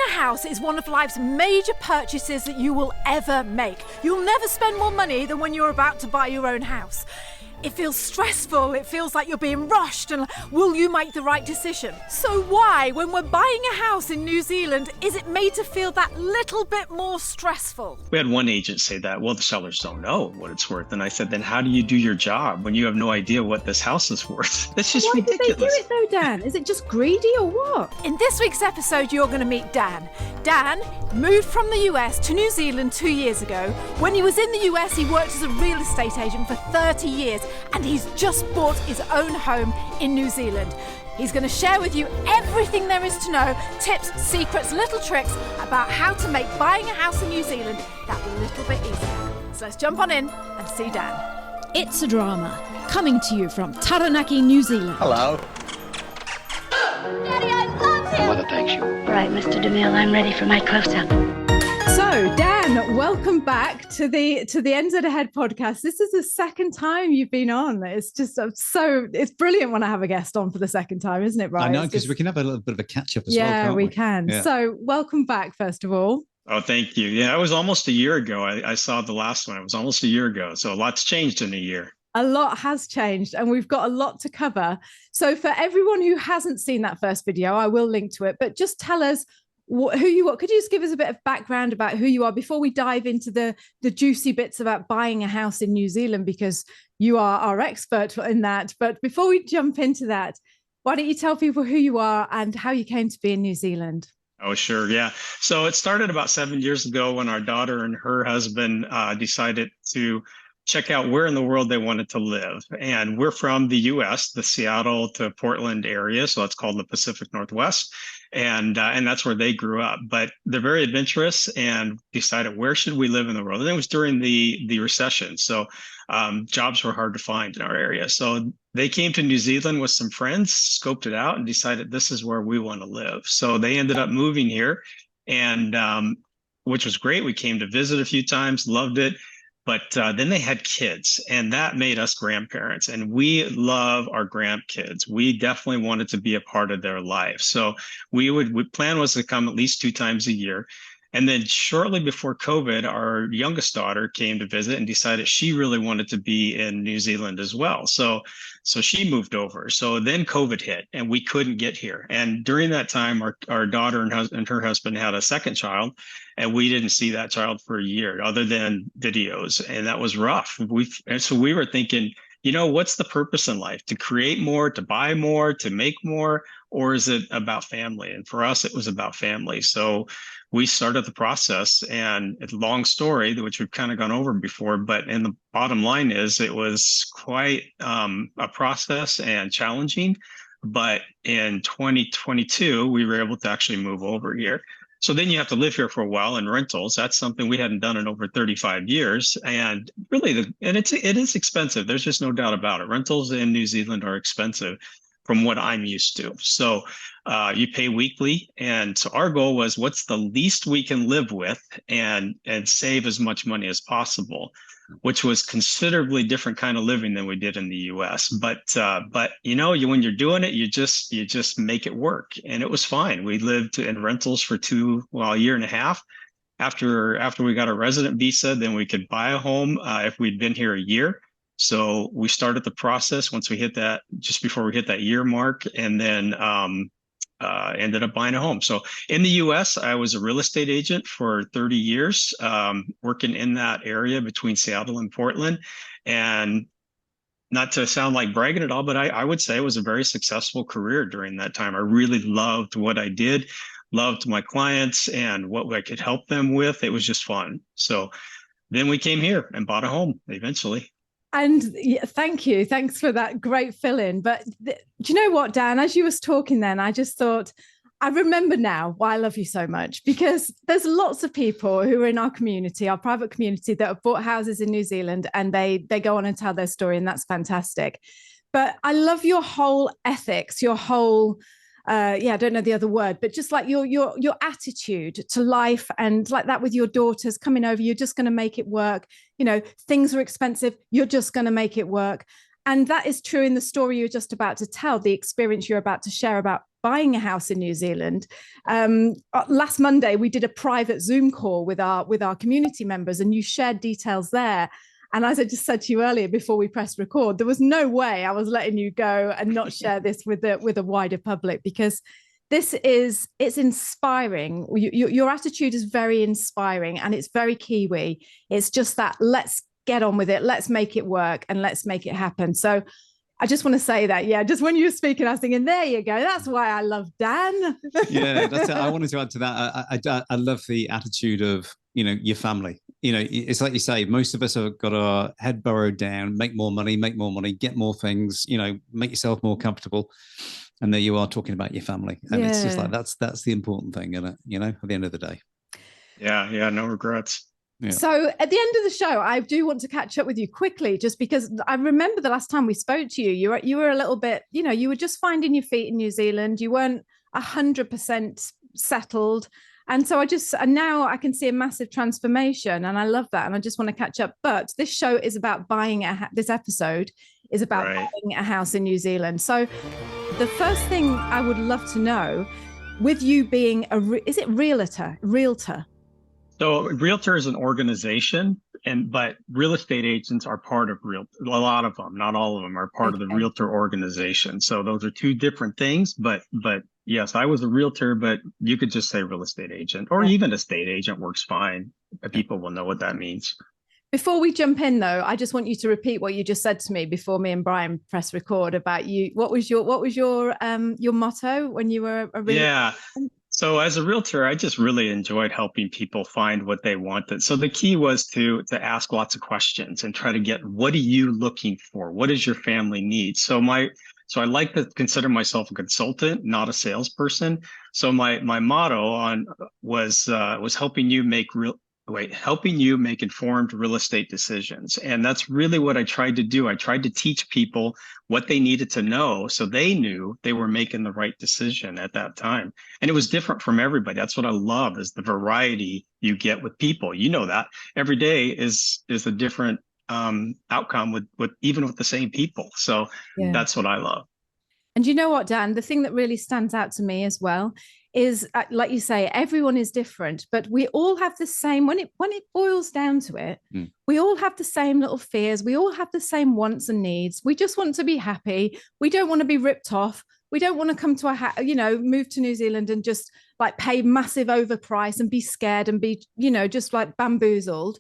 a house is one of life's major purchases that you will ever make. You'll never spend more money than when you're about to buy your own house. It feels stressful, it feels like you're being rushed, and will you make the right decision? So why, when we're buying a house in New Zealand, is it made to feel that little bit more stressful? We had one agent say that, well, the sellers don't know what it's worth. And I said, then how do you do your job when you have no idea what this house is worth? That's just ridiculous. Why do they do it though, Dan? Is it just greedy or what? In this week's episode, you're going to meet Dan. Dan moved from the US to New Zealand 2 years ago. When he was in the US, he worked as a real estate agent for 30 years, and he's just bought his own home in New Zealand. He's going to share with you everything there is to know, tips, secrets, little tricks about how to make buying a house in New Zealand that little bit easier. So let's jump on in and see Dan. It's a Drama, coming to you from Taranaki, New Zealand. Hello. Daddy, I love him! Mother thanks you. Right, Mr. DeMille, I'm ready for my close-up. So, Dan, welcome back to the NZAhead podcast. This is the second time you've been on. It's just it's brilliant when I have a guest on for the second time, isn't it, Brian? I know, because we can have a little bit of a catch-up as well, yeah, can't we can. Yeah. So, welcome back, first of all. Oh, thank you. Yeah, it was almost a year ago. I saw the last one. It was almost a year ago. So a lot's changed in a year. A lot has changed and we've got a lot to cover. So for everyone who hasn't seen that first video, I will link to it, but just tell us who you are. Could you just give us a bit of background about who you are before we dive into the juicy bits about buying a house in New Zealand, because you are our expert in that. But before we jump into that, why don't you tell people who you are and how you came to be in New Zealand? Oh, sure. Yeah. So it started about 7 years ago when our daughter and her husband decided to check out where in the world they wanted to live. And we're from the US, the Seattle to Portland area. So that's called the Pacific Northwest. And that's where they grew up. But they're very adventurous and decided, where should we live in the world? And it was during the recession. So jobs were hard to find in our area. So they came to New Zealand with some friends, scoped it out, and decided this is where we want to live. So they ended up moving here, and which was great. We came to visit a few times, loved it. But then they had kids, and that made us grandparents. And we love our grandkids. We definitely wanted to be a part of their life. So plan was to come at least 2 times a year. And then shortly before COVID, our youngest daughter came to visit and decided she really wanted to be in New Zealand as well. So she moved over. So then COVID hit and we couldn't get here. And during that time, our daughter and her husband had a second child, and we didn't see that child for a year other than videos. And that was rough. So we were thinking, what's the purpose in life? To create more, to buy more, to make more, or is it about family? And for us, it was about family. So we started the process, and it's a long story, which we've kind of gone over before, but in the bottom line is it was quite a process and challenging. But in 2022, we were able to actually move over here. So then you have to live here for a while in rentals. That's something we hadn't done in over 35 years. And really, it is expensive. There's just no doubt about it. Rentals in New Zealand are expensive from what I'm used to. So you pay weekly. And so our goal was, what's the least we can live with and save as much money as possible, which was considerably different kind of living than we did in the US. But when you're doing it, you just make it work. And it was fine. We lived in rentals for a year and a half. After we got a resident visa, then we could buy a home if we'd been here a year. So we started the process once we hit that, just before we hit that year mark, and then ended up buying a home. So in the US, I was a real estate agent for 30 years, working in that area between Seattle and Portland. And not to sound like bragging at all, but I would say it was a very successful career during that time. I really loved what I did, loved my clients and what I could help them with. It was just fun. So then we came here and bought a home eventually. And thank you. Thanks for that great fill-in. But do you know what, Dan? As you was talking then, I just thought, I remember now why I love you so much, because there's lots of people who are in our community, our private community, that have bought houses in New Zealand, and they go on and tell their story, and that's fantastic. But I love your whole ethics, your whole I don't know the other word, but just like your attitude to life, and like that with your daughters coming over, you're just going to make it work. Things are expensive. You're just going to make it work. And that is true in the story you're just about to tell, the experience you're about to share about buying a house in New Zealand. Last Monday, we did a private Zoom call with our community members, and you shared details there. And as I just said to you earlier, before we pressed record, there was no way I was letting you go and not share this with a wider public, because it's inspiring. Your attitude is very inspiring, and it's very Kiwi. It's just that, let's get on with it, let's make it work, and let's make it happen. So I just want to say that, just when you were speaking, I was thinking, there you go, that's why I love Dan. Yeah, that's it. I wanted to add to that. I love the attitude of, your family. It's like you say, most of us have got our head burrowed down, make more money, get more things, make yourself more comfortable. And there you are talking about your family. And it's just like, that's the important thing, isn't it? At the end of the day. Yeah, no regrets. Yeah. So at the end of the show, I do want to catch up with you quickly, just because I remember the last time we spoke to you, you were a little bit, you were just finding your feet in New Zealand. You weren't 100% settled. And so now I can see a massive transformation, and I love that. And I just want to catch up. But this show is about this episode is about buying a house in New Zealand. So the first thing I would love to know, with you being is it realtor? So realtor is an organization, but real estate agents are part of a lot of them, not all of them, are part of the realtor organization. So those are two different things, but yes, I was a realtor, but you could just say real estate agent, or even estate agent works fine. People will know what that means. Before we jump in, though, I just want you to repeat what you just said to me before me and Brian press record about you. What was your motto when you were a realtor? Yeah. So as a realtor, I just really enjoyed helping people find what they wanted. So the key was to ask lots of questions and try to get, what are you looking for? What does your family need? So I like to consider myself a consultant, not a salesperson. So my motto was helping you make informed real estate decisions. And that's really what I tried to do. I tried to teach people what they needed to know, so they knew they were making the right decision at that time. And it was different from everybody. That's what I love, is the variety you get with people. That every day is a different outcome with even with the same people. So that's what I love. And you know what, Dan, the thing that really stands out to me as well is, like you say, everyone is different, but we all have the same, when it boils down to it, we all have the same little fears. We all have the same wants and needs. We just want to be happy. We don't want to be ripped off. We don't want to come to move to New Zealand and just like pay massive overprice and be scared and be, just like bamboozled.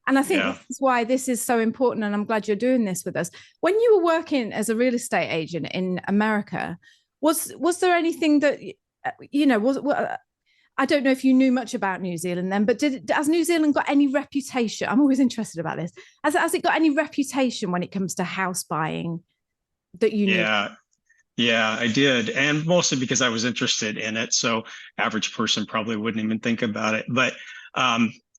And I think that's why this is so important. And I'm glad you're doing this with us. When you were working as a real estate agent in America, was there anything that, I don't know if you knew much about New Zealand then, but has New Zealand got any reputation? I'm always interested about this. Has it got any reputation when it comes to house buying that you knew? Yeah, I did. And mostly because I was interested in it. So average person probably wouldn't even think about it. But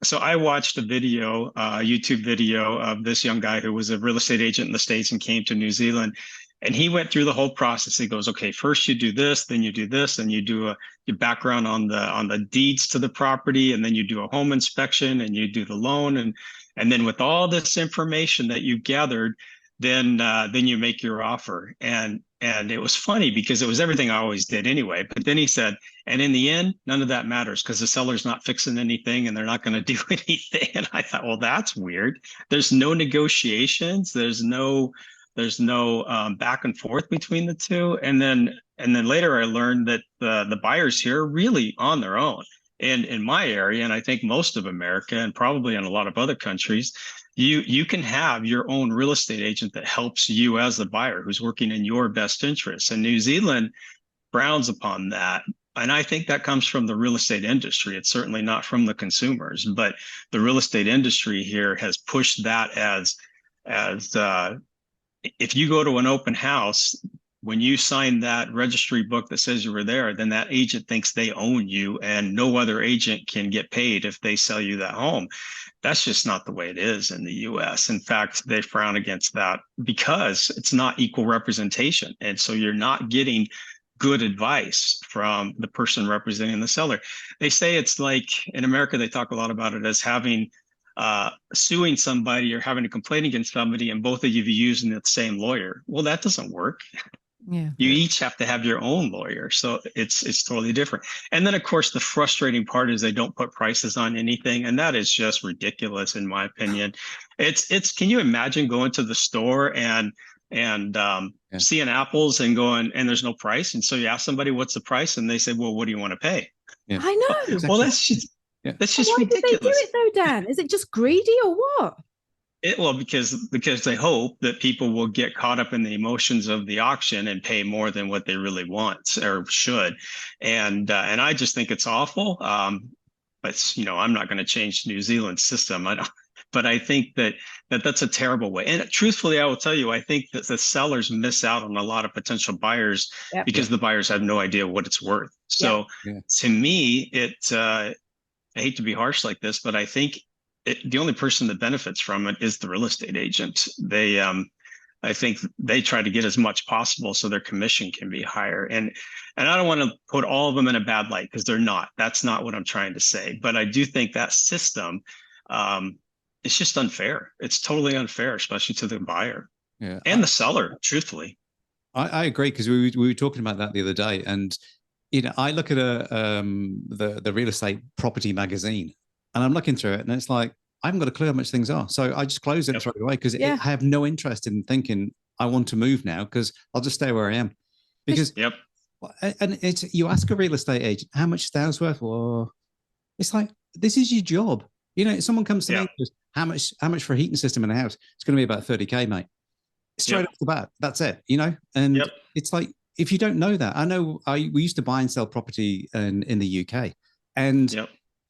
so I watched a YouTube video of this young guy who was a real estate agent in the States and came to New Zealand. And he went through the whole process. He goes, okay, first you do this, then you do this, and you do your background on the deeds to the property, and then you do a home inspection, and you do the loan, and then with all this information that you gathered, then you make your offer. And it was funny because it was everything I always did anyway. But then he said, and in the end, none of that matters because the seller's not fixing anything and they're not going to do anything. And I thought, well, that's weird. There's no negotiations. There's no back and forth between the two. And then later I learned that the buyers here are really on their own. And in my area, and I think most of America and probably in a lot of other countries, you can have your own real estate agent that helps you as the buyer who's working in your best interests. And New Zealand frowns upon that. And I think that comes from the real estate industry. It's certainly not from the consumers, but the real estate industry here has pushed that as if you go to an open house, when you sign that registry book that says you were there, then that agent thinks they own you and no other agent can get paid if they sell you that home. That's just not the way it is in the US. In fact, they frown against that because it's not equal representation. And so you're not getting good advice from the person representing the seller. They say it's like in America, they talk a lot about it as having suing somebody or having a complaint against somebody and both of you using the same lawyer. Well, that doesn't work. Yeah. You each have to have your own lawyer. So it's totally different. And then, of course, the frustrating part is they don't put prices on anything. And that is just ridiculous, in my opinion. Can you imagine going to the store and seeing apples and going, and there's no price? And so you ask somebody, what's the price? And they say, well, what do you want to pay? Yeah. I know. Well, that's just Why ridiculous. did they do it though, Dan? Is it just greedy or what? Because they hope that people will get caught up in the emotions of the auction and pay more than what they really want or should, and I just think it's awful. But I'm not going to change New Zealand's system. I don't, but I think that's a terrible way. And truthfully, I will tell you, I think that the sellers miss out on a lot of potential buyers because the buyers have no idea what it's worth. So to me, I hate to be harsh like this, but I think the only person that benefits from it is the real estate agent. I think they try to get as much possible so their commission can be higher. And I don't want to put all of them in a bad light because they're not. That's not what I'm trying to say. But I do think that system, it's just unfair. It's totally unfair, especially to the buyer and the seller, truthfully. I agree, because we were talking about that the other day. And, I look at the real estate property magazine, and I'm looking through it, and it's like, I haven't got a clue how much things are. So I just close it straight away because I have no interest in thinking I want to move now, because I'll just stay where I am. Because and you ask a real estate agent, how much the house worth? Well, it's like, this is your job. Someone comes to me and goes, how much for a heating system in a house? It's going to be about 30K, mate. Straight off the bat, that's it, And it's like, if you don't know that, I know we used to buy and sell property in the UK, and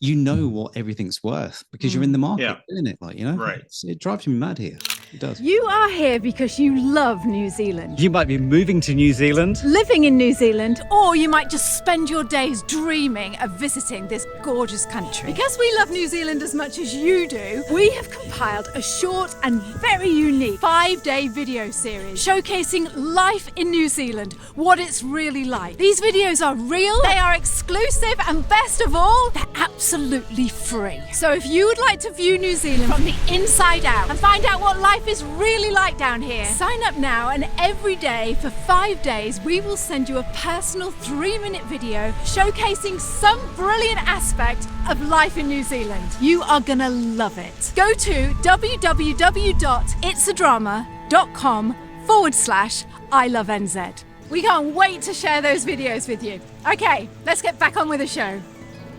what everything's worth because you're in the market doing it, right? It drives me mad here. It does. You are here because you love New Zealand. You might be moving to New Zealand, living in New Zealand, or you might just spend your days dreaming of visiting this gorgeous country. Because we love New Zealand as much as you do, we have compiled a short and very unique 5-day video series showcasing life in New Zealand, what it's really like. These videos are real, they are exclusive, and best of all, they're absolutely free. So if you would like to view New Zealand from the inside out and find out what life is really like down here, sign up now, and every day for 5 days we will send you a personal 3-minute video showcasing some brilliant aspect of life in New Zealand. You are gonna love it. Go to www.itsadrama.com/ILoveNZ. We can't wait to share those videos with you. Okay, let's get back on with the show.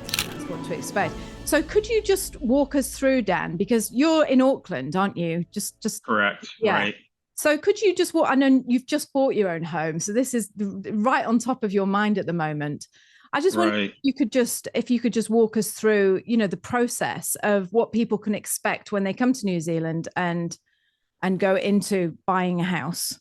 That's what to expect. So could you just walk us through, Dan, because you're in Auckland, aren't you? Just Correct. Yeah. Right. So could you just walk? I know you've just bought your own home, so this is right on top of your mind at the moment. I just wonder if you could just walk us through, the process of what people can expect when they come to New Zealand and go into buying a house.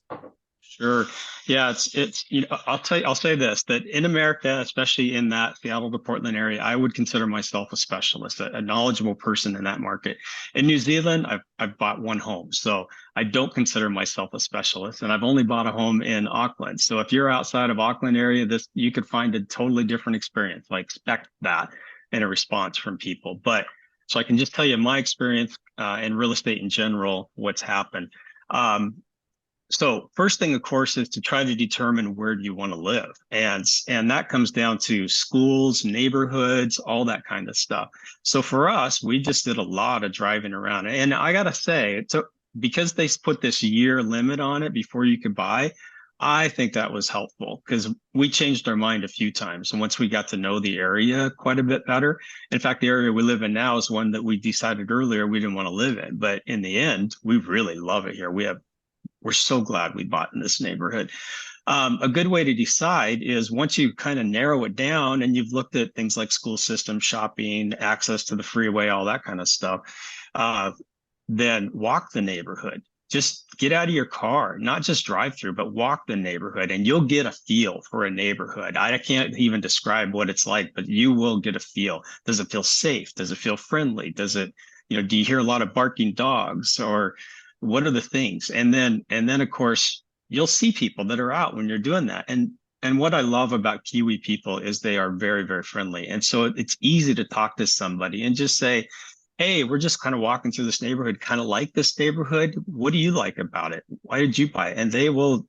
Sure. Yeah, it's I'll say this, that in America, especially in that Seattle to Portland area, I would consider myself a specialist, a knowledgeable person in that market. In New Zealand, I've bought one home, so I don't consider myself a specialist, and I've only bought a home in Auckland. So if you're outside of Auckland area, you could find a totally different experience. I expect that in a response from people. But so I can just tell you my experience in real estate in general, what's happened. So first thing, of course, is to try to determine where do you want to live. And that comes down to schools, neighborhoods, all that kind of stuff. So for us, we just did a lot of driving around. And I got to say, because they put this year limit on it before you could buy, I think that was helpful because we changed our mind a few times. And once we got to know the area quite a bit better, in fact, the area we live in now is one that we decided earlier we didn't want to live in. But in the end, we really love it here. We're so glad we bought in this neighborhood. A good way to decide is once you kind of narrow it down and you've looked at things like school system, shopping, access to the freeway, all that kind of stuff, then walk the neighborhood. Just get out of your car, not just drive through, but walk the neighborhood, and you'll get a feel for a neighborhood. I can't even describe what it's like, but you will get a feel. Does it feel safe? Does it feel friendly? Does it, do you hear a lot of barking dogs, or what are the things? And then of course, you'll see people that are out when you're doing that. And what I love about Kiwi people is they are very, very friendly. And so it's easy to talk to somebody and just say, hey, we're just kind of walking through this neighborhood, kind of like this neighborhood. What do you like about it? Why did you buy it? And they will,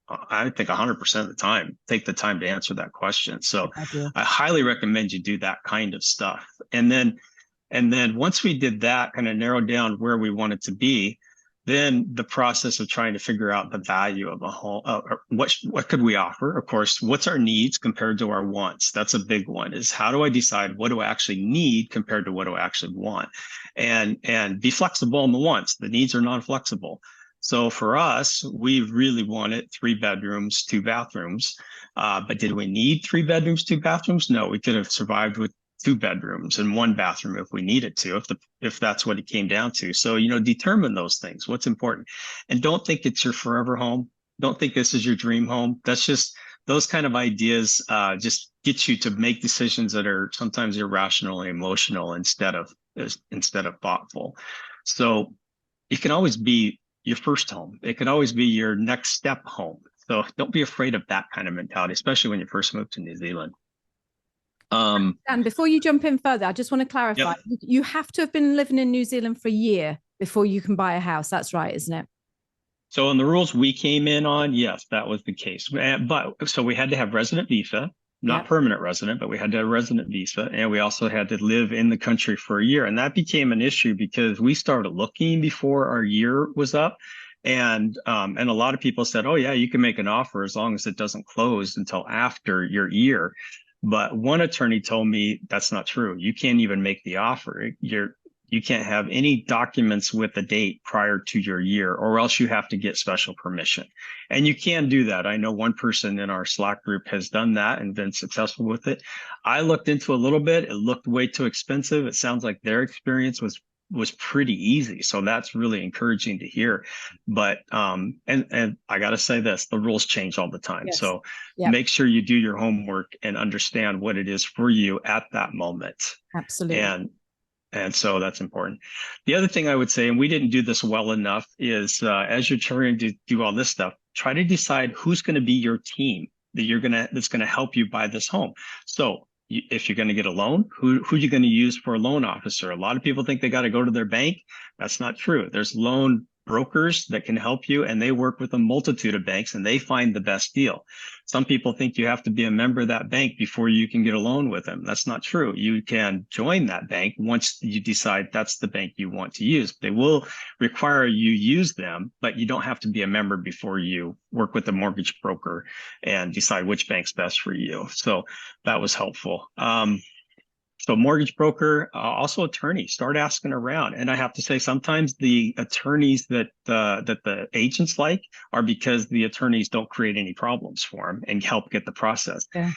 I think 100% of the time, take the time to answer that question. So I highly recommend you do that kind of stuff. And then once we did that, kind of narrowed down where we wanted to be, then the process of trying to figure out the value of a home, what could we offer? Of course, what's our needs compared to our wants? That's a big one. Is how do I decide what do I actually need compared to what do I actually want? And be flexible on the wants. The needs are non-flexible. So for us, we really wanted 3 bedrooms, 2 bathrooms. But did we need 3 bedrooms, 2 bathrooms? No, we could have survived with 2 bedrooms and 1 bathroom if we needed to, if that's what it came down to. So, determine those things, what's important. And don't think it's your forever home. Don't think this is your dream home. That's just, those kind of ideas just get you to make decisions that are sometimes irrational and emotional instead of thoughtful. So it can always be your first home. It could always be your next step home. So don't be afraid of that kind of mentality, especially when you first move to New Zealand. And before you jump in further, I just want to clarify, you have to have been living in New Zealand for a year before you can buy a house. That's right, isn't it? So in the rules we came in on, yes, that was the case. But so we had to have resident visa, not permanent resident, but we had to have resident visa. And we also had to live in the country for a year. And that became an issue because we started looking before our year was up. And a lot of people said, oh, yeah, you can make an offer as long as it doesn't close until after your year. But one attorney told me that's not true. You can't even make the offer. You can't have any documents with a date prior to your year, or else you have to get special permission. And you can do that. I know one person in our Slack group has done that and been successful with it. I looked into a little bit. It looked way too expensive. It sounds like their experience was pretty easy. So that's really encouraging to hear. But and I got to say this, the rules change all the time. Yes. So make sure you do your homework and understand what it is for you at that moment. Absolutely. And so that's important. The other thing I would say, and we didn't do this well enough, is as you're trying to do all this stuff, try to decide who's going to be your team that's going to help you buy this home. So if you're going to get a loan, who are you going to use for a loan officer? A lot of people think they got to go to their bank. That's not true. There's loan brokers that can help you, and they work with a multitude of banks and they find the best deal. Some people think you have to be a member of that bank before you can get a loan with them. That's not true. You can join that bank once you decide that's the bank you want to use. They will require you use them, but you don't have to be a member before you work with a mortgage broker and decide which bank's best for you. So that was helpful. So mortgage broker, also attorney, start asking around. And I have to say, sometimes the attorneys that the agents like are because the attorneys don't create any problems for them and help get the process. Yeah.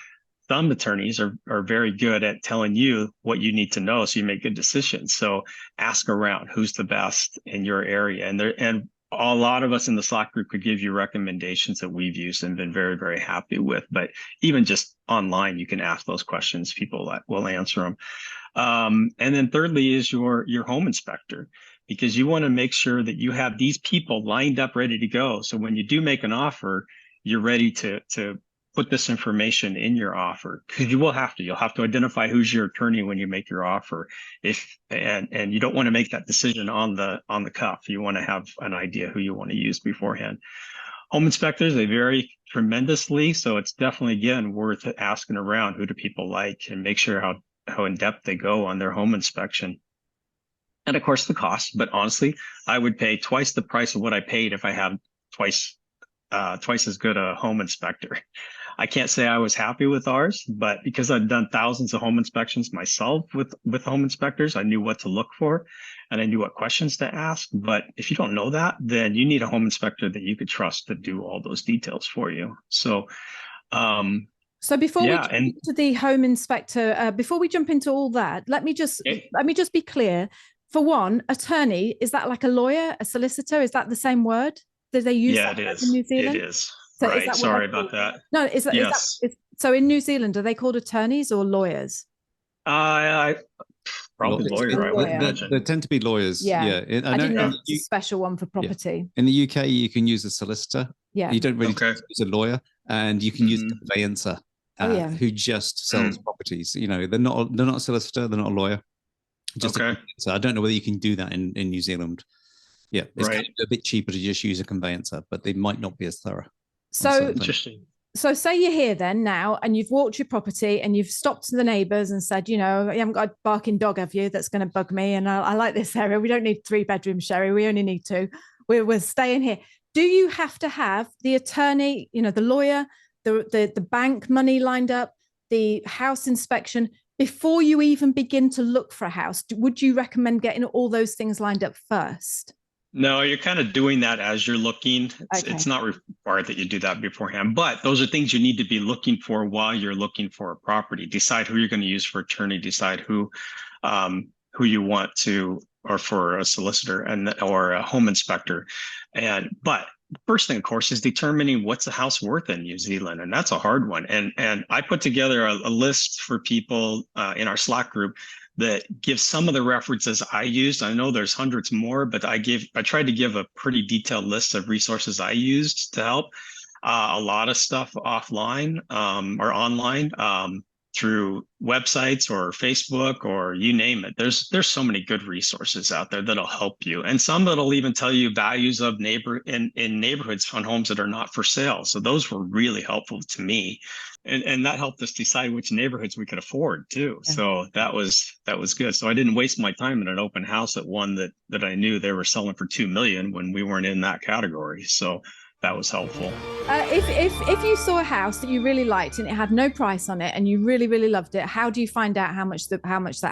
Some attorneys are very good at telling you what you need to know so you make good decisions. So ask around who's the best in your area. And a lot of us in the Slack group could give you recommendations that we've used and been very, very happy with. But even just online, you can ask those questions. People will answer them. And then thirdly is your home inspector, because you want to make sure that you have these people lined up, ready to go. So when you do make an offer, you're ready to put this information in your offer, because you'll have to identify who's your attorney when you make your offer. And you don't want to make that decision on the cuff. You want to have an idea who you want to use beforehand. Home inspectors, they vary tremendously. So it's definitely, again, worth asking around who do people like and make sure how in depth they go on their home inspection. And of course the cost, but honestly, I would pay twice the price of what I paid if I had twice as good a home inspector. I can't say I was happy with ours, but because I've done thousands of home inspections myself with home inspectors, I knew what to look for and I knew what questions to ask. But if you don't know that, then you need a home inspector that you could trust to do all those details for you. So, before we jump into the home inspector, before we jump into all that, let me just be clear. For one, attorney, is that like a lawyer, a solicitor? Is that the same word? Do they use that in New Zealand? It is. So right. Is sorry about that. No, so in New Zealand, are they called attorneys or lawyers? Probably lawyer, I would imagine. They tend to be lawyers. Yeah. I didn't know it's a special one for property. Yeah. In the UK, you can use a solicitor. Yeah. You don't really use a lawyer, and you can use a conveyancer who just sells properties. They're not a solicitor, they're not a lawyer. Okay. So I don't know whether you can do that in New Zealand. Yeah, it's Right. kind of a bit cheaper to just use a conveyancer, but they might not be as thorough. So Interesting. So say you're here then now and you've walked your property and you've stopped to the neighbours and said, you haven't got a barking dog, have you? That's going to bug me. And I like this area. We don't need 3 bedrooms, Sherry. We only need 2. We're staying here. Do you have to have the attorney, the lawyer, the bank money lined up, the house inspection before you even begin to look for a house? Would you recommend getting all those things lined up first? No, you're kind of doing that as you're looking. Okay. It's not required that you do that beforehand, but those are things you need to be looking for while you're looking for a property. Decide who you're going to use for attorney. Decide who you want to, or for a solicitor or a home inspector. But the first thing, of course, is determining what's a house worth in New Zealand, and that's a hard one. And I put together a list for people in our Slack group that gives some of the references I used. I know there's hundreds more, but I tried to give a pretty detailed list of resources I used to help. A lot of stuff offline or online through websites or Facebook or you name it. There's so many good resources out there that'll help you, and some that'll even tell you values of in neighborhoods on homes that are not for sale. So those were really helpful to me. And that helped us decide which neighborhoods we could afford too. Yeah. So that was good. So I didn't waste my time in an open house at one that I knew they were selling for $2 million when we weren't in that category. So that was helpful. If you saw a house that you really liked and it had no price on it and you really, really loved it, how do you find out how much that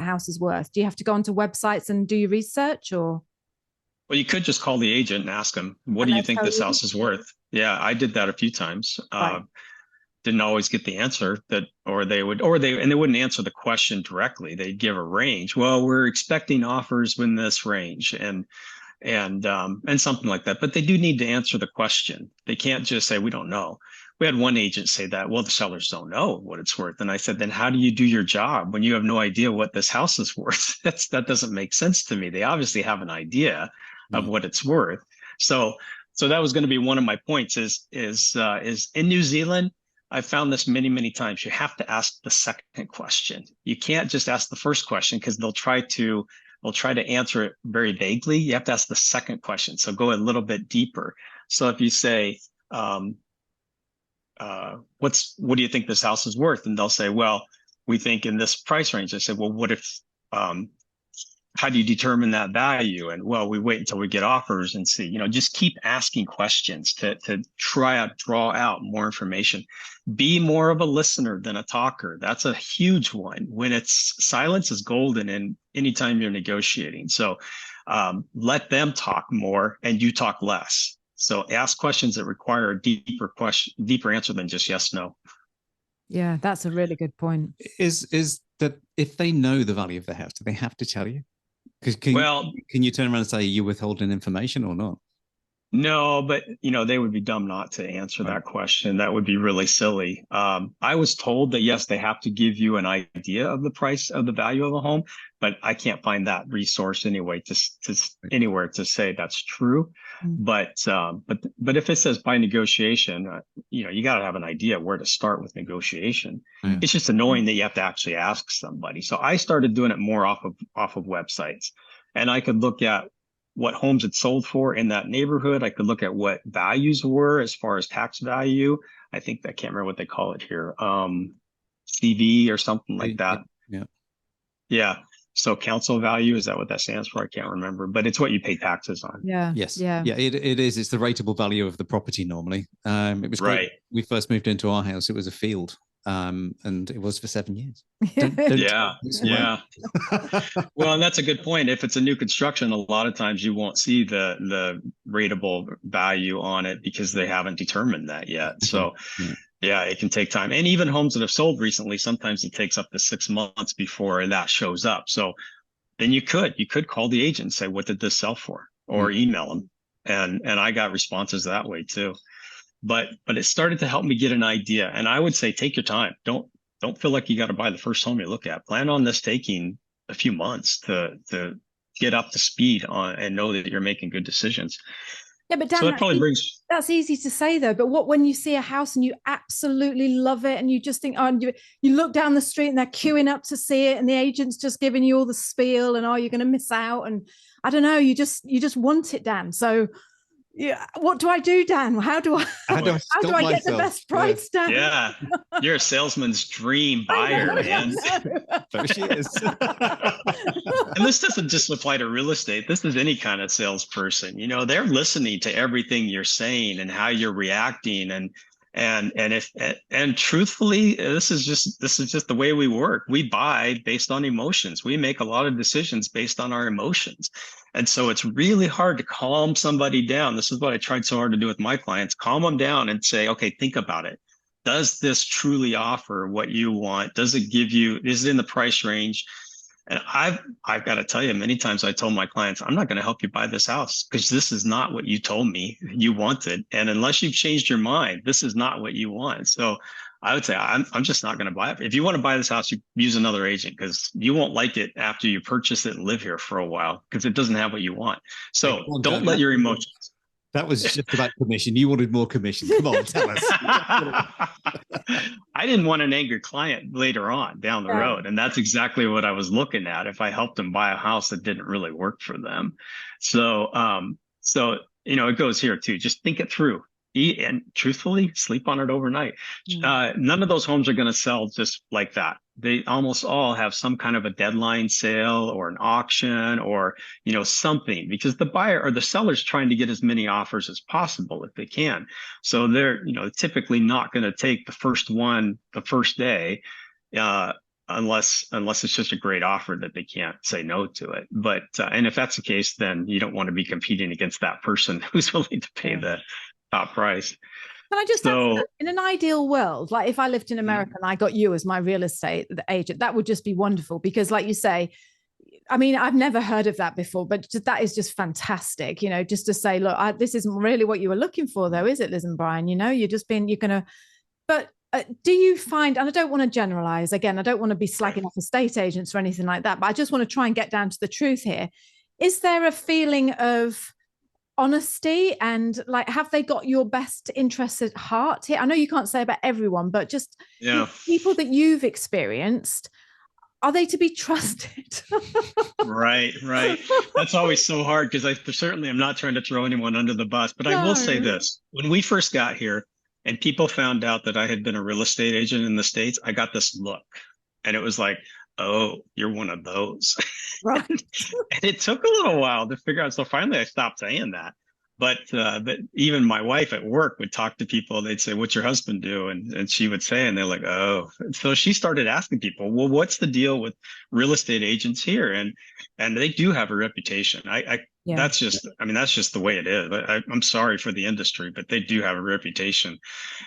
house is worth? Do you have to go onto websites and do your research, or? Well, you could just call the agent and ask them, what do you think this house is worth? Yeah, I did that a few times. Right. Didn't always get the answer they wouldn't answer the question directly. They'd give a range. Well, we're expecting offers in this range and something like that. But they do need to answer the question. They can't just say, we don't know. We had one agent say that, well, the sellers don't know what it's worth. And I said, then how do you do your job when you have no idea what this house is worth? That doesn't make sense to me. They obviously have an idea of what it's worth. So that was going to be one of my points is in New Zealand, I've found this many, many times. You have to ask the second question. You can't just ask the first question because they'll try to answer it very vaguely. You have to ask the second question. So go a little bit deeper. So if you say, what do you think this house is worth? And they'll say, well, we think in this price range. I said, well, what if, how do you determine that value? And well, we wait until we get offers and see, just keep asking questions to draw out more information. Be more of a listener than a talker. That's a huge one. When silence is golden and anytime you're negotiating. So let them talk more and you talk less. So ask questions that require a deeper answer than just yes, no. Yeah, that's a really good point. Is that if they know the value of the house, do they have to tell you? Can you turn around and say you're withholding information or not? No, but they would be dumb not to answer that question. That would be really silly. I was told that yes, they have to give you an idea of the price of the value of a home, but I can't find that resource anyway to anywhere to say that's true. But if it says by negotiation, you got to have an idea where to start with negotiation. Yeah. It's just annoying that you have to actually ask somebody. So I started doing it more off of websites, and I could look at what homes had sold for in that neighborhood. I could look at what values were as far as tax value. I can't remember what they call it here. CV or something like that. Yeah. So council value, is that what that stands for? I can't remember, but it's what you pay taxes on. Yeah. Yes. Yeah. It is. It's the rateable value of the property normally. It was great. Right. We first moved into our house. It was a field. And it was for 7 years. Yeah. Well, and that's a good point. If it's a new construction, a lot of times you won't see the rateable value on it because they haven't determined that yet. So yeah, it can take time. And even homes that have sold recently, sometimes it takes up to 6 months before that shows up. So then you could call the agent and say, what did this sell for? Or email them. And I got responses that way too. But it started to help me get an idea. And I would say, take your time. Don't feel like you got to buy the first home you look at. Plan on this taking a few months to get up to speed on and know that you're making good decisions. Yeah, but Dan, So it probably brings. that's easy to say though. But what when you see a house and you absolutely love it, and you just think, oh, and you look down the street and they're queuing up to see it, and the agent's just giving you all the spiel, and oh, you're going to miss out, and I don't know, you just want it, Dan. So yeah, what do I do, Dan? How do I get the best price, Dan? Yeah, you're a salesman's dream buyer, man. There she is. And this doesn't just apply to real estate. This is any kind of salesperson. You know, they're listening to everything you're saying and how you're reacting, and truthfully, this is just the way we work. We buy based on emotions. We make a lot of decisions based on our emotions. And so it's really hard to calm somebody down. This is what I tried so hard to do with my clients. Calm them down and say, okay, think about it. Does this truly offer what you want? Does it give you, is it in the price range? And I've got to tell you, many times I told my clients, I'm not going to help you buy this house because this is not what you told me you wanted. And unless you've changed your mind, this is not what you want. So I would say, I'm just not going to buy it. If you want to buy this house, you use another agent because you won't like it after you purchase it and live here for a while because it doesn't have what you want. So don't let your emotions. That was just about commission. You wanted more commission. Come on, tell us. I didn't want an angry client later on down the road. And that's exactly what I was looking at if I helped them buy a house that didn't really work for them. So, it goes here too. Just think it through. And truthfully, sleep on it overnight. None of those homes are going to sell just like that. They almost all have some kind of a deadline sale or an auction or, something, because the buyer or the seller's trying to get as many offers as possible if they can. So they're, typically not going to take the first one the first day, unless it's just a great offer that they can't say no to it. But, and if that's the case, then you don't want to be competing against that person who's willing to pay the top price. Can I just ask, in an ideal world, like if I lived in America and I got you as my real estate agent, that would just be wonderful because like you say, I mean, I've never heard of that before, but that is just fantastic, just to say, look, this isn't really what you were looking for though, is it, Liz and Brian? But do you find, and I don't want to generalize, again, I don't want to be slagging off estate agents or anything like that, but I just want to try and get down to the truth here. Is there a feeling of honesty and like, have they got your best interest at heart here? I know you can't say about everyone, but just people that you've experienced, are they to be trusted? Right. That's always so hard because I certainly am not trying to throw anyone under the bus, but I will say this. When we first got here and people found out that I had been a real estate agent in the States, I got this look and it was like, oh, you're one of those. Right. And it took a little while to figure out. So finally I stopped saying that. But even my wife at work would talk to people. They'd say, what's your husband do? And she would say, and they're like, oh. And so she started asking people, well, what's the deal with real estate agents here? And they do have a reputation. That's just the way it is. I'm sorry for the industry, but they do have a reputation.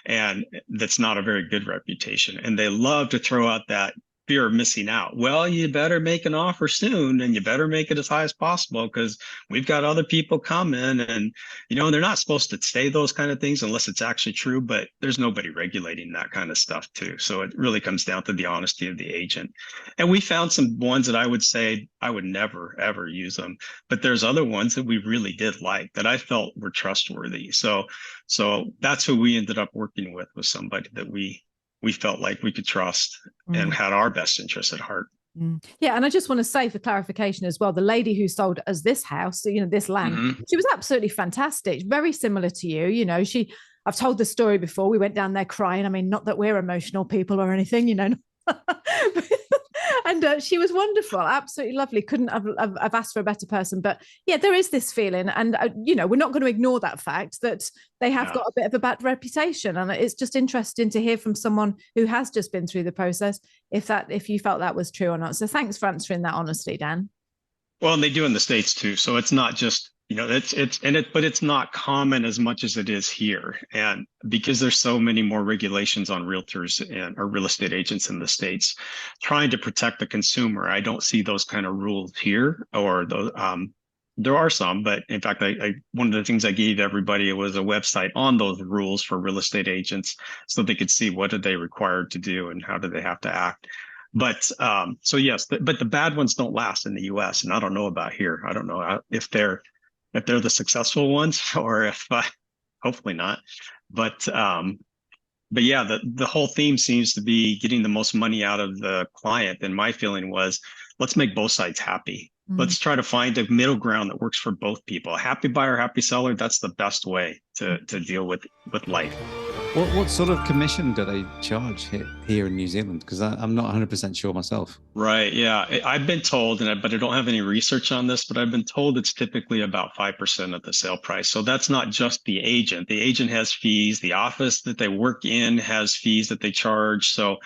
And that's not a very good reputation. And they love to throw out that fear of missing out. Well, you better make an offer soon and you better make it as high as possible because we've got other people coming and, they're not supposed to say those kind of things unless it's actually true, but there's nobody regulating that kind of stuff too. So it really comes down to the honesty of the agent. And we found some ones that I would say I would never, ever use them, but there's other ones that we really did like that I felt were trustworthy. So that's who we ended up working with, was somebody that we felt like we could trust and had our best interests at heart. Yeah. And I just want to say for clarification as well, the lady who sold us this house, this land, she was absolutely fantastic. Very similar to you. I've told the story before. We went down there crying. I mean, not that we're emotional people or anything, and she was wonderful, absolutely lovely. Couldn't have asked for a better person. But yeah, there is this feeling, and we're not going to ignore that fact that they have got a bit of a bad reputation. And it's just interesting to hear from someone who has just been through the process if you felt that was true or not. So thanks for answering that honestly, Dan. Well, and they do in the States too. So it's not just but it's not common as much as it is here. And because there's so many more regulations on realtors or real estate agents in the States trying to protect the consumer, I don't see those kind of rules here, or those, there are some, but in fact, one of the things I gave everybody was a website on those rules for real estate agents so they could see what are they required to do and how do they have to act. But so yes, but the bad ones don't last in the US, and I don't know about here. I don't know if they're if they're the successful ones, or if hopefully not. But yeah, the whole theme seems to be getting the most money out of the client. And my feeling was, let's make both sides happy. Let's try to find a middle ground that works for both people. A happy buyer, happy seller. That's the best way to deal with life. What sort of commission do they charge here in New Zealand? Because I'm not 100% sure myself. Right. Yeah. I've been told, but I don't have any research on this, but I've been told it's typically about 5% of the sale price. So that's not just the agent. The agent has fees. The office that they work in has fees that they charge. So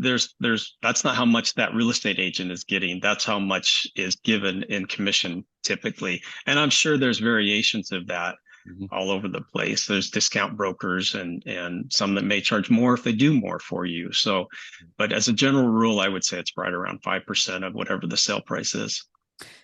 there's that's not how much that real estate agent is getting. That's how much is given in commission typically. And I'm sure there's variations of that all over the place. There's discount brokers and some that may charge more if they do more for you. So, but as a general rule, I would say it's right around 5% of whatever the sale price is.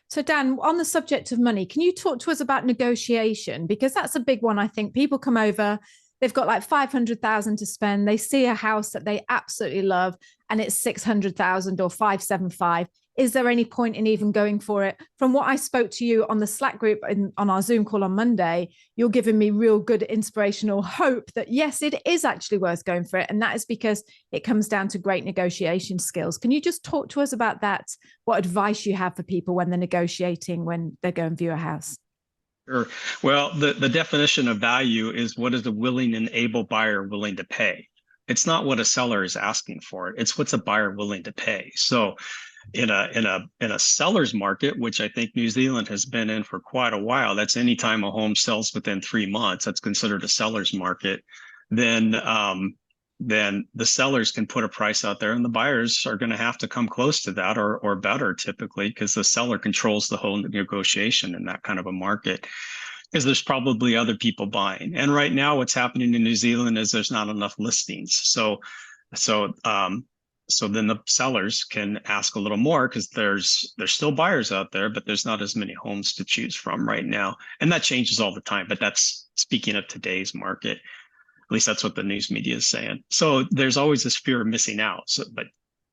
So Dan, on the subject of money, can you talk to us about negotiation? Because that's a big one. I think people come over, they've got like 500,000 to spend. They see a house that they absolutely love and it's 600,000 or 575. Is there any point in even going for it? From what I spoke to you on the Slack group on our Zoom call on Monday, you're giving me real good inspirational hope that yes, it is actually worth going for it. And that is because it comes down to great negotiation skills. Can you just talk to us about that? What advice you have for people when they're negotiating, when they go and view a house? Sure. Well, the definition of value is what is a willing and able buyer willing to pay. It's not what a seller is asking for. It's what's a buyer willing to pay. So in a seller's market, which I think New Zealand has been in for quite a while, that's anytime a home sells within 3 months, that's considered a seller's market. Then the sellers can put a price out there and the buyers are going to have to come close to that or better typically, because the seller controls the whole negotiation in that kind of a market, because there's probably other people buying. And right now what's happening in New Zealand is there's not enough listings. So then the sellers can ask a little more because there's still buyers out there, but there's not as many homes to choose from right now. And that changes all the time, but that's speaking of today's market. At least that's what the news media is saying. So there's always this fear of missing out. So, but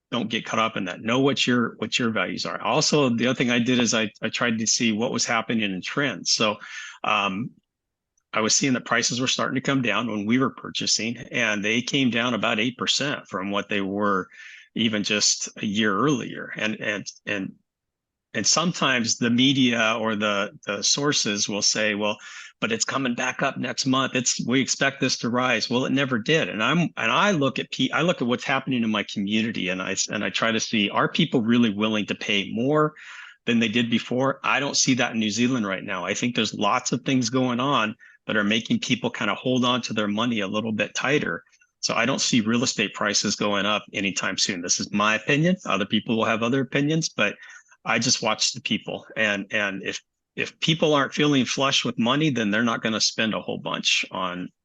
don't get caught up in that. Know what your values are. Also, the other thing I did is I tried to see what was happening in trends. So I was seeing that prices were starting to come down when we were purchasing, and they came down about 8% from what they were even just a year earlier. And sometimes the media or the sources will say, well, but it's coming back up next month. We expect this to rise. Well, it never did. And I look at what's happening in my community, and I try to see, are people really willing to pay more than they did before? I don't see that in New Zealand right now. I think there's lots of things going on that are making people kind of hold on to their money a little bit tighter. So I don't see real estate prices going up anytime soon. This is my opinion. Other people will have other opinions, but I just watch the people. And if people aren't feeling flush with money, then they're not going to spend a whole bunch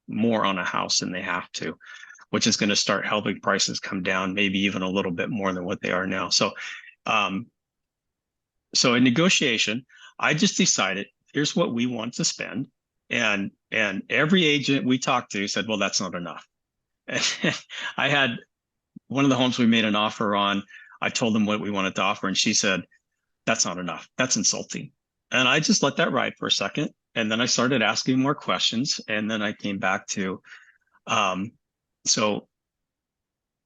more on a house than they have to, which is going to start helping prices come down, maybe even a little bit more than what they are now. So in negotiation, I just decided, here's what we want to spend. And every agent we talked to said, well, that's not enough. I had one of the homes we made an offer on. I told them what we wanted to offer, and she said, that's not enough. That's insulting. And I just let that ride for a second. And then I started asking more questions. And then I came back to, so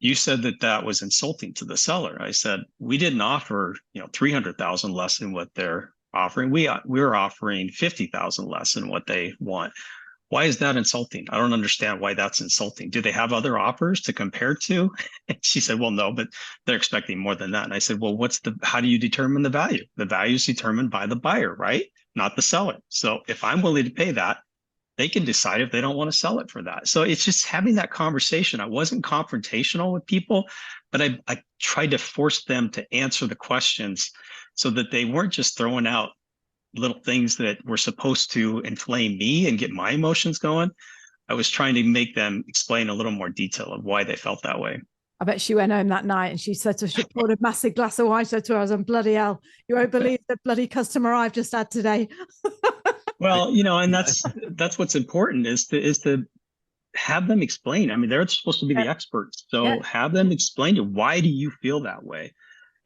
you said that was insulting to the seller. I said, we didn't offer, 300,000 less than what they're offering. We're offering 50,000 less than what they want. Why is that insulting? I don't understand why that's insulting. Do they have other offers to compare to? And she said, well, no, but they're expecting more than that. And I said, well, how do you determine the value? The value is determined by the buyer, right? Not the seller. So if I'm willing to pay that, they can decide if they don't want to sell it for that. So it's just having that conversation. I wasn't confrontational with people, but I tried to force them to answer the questions so that they weren't just throwing out little things that were supposed to inflame me and get my emotions going. I was trying to make them explain a little more detail of why they felt that way. I bet she went home that night and she said to her, she poured a massive glass of wine, said to her, I was on bloody hell. You won't believe the bloody customer I've just had today. Well, and that's what's important is to have them explain. I mean, they're supposed to be the experts. So have them explain to you, why do you feel that way?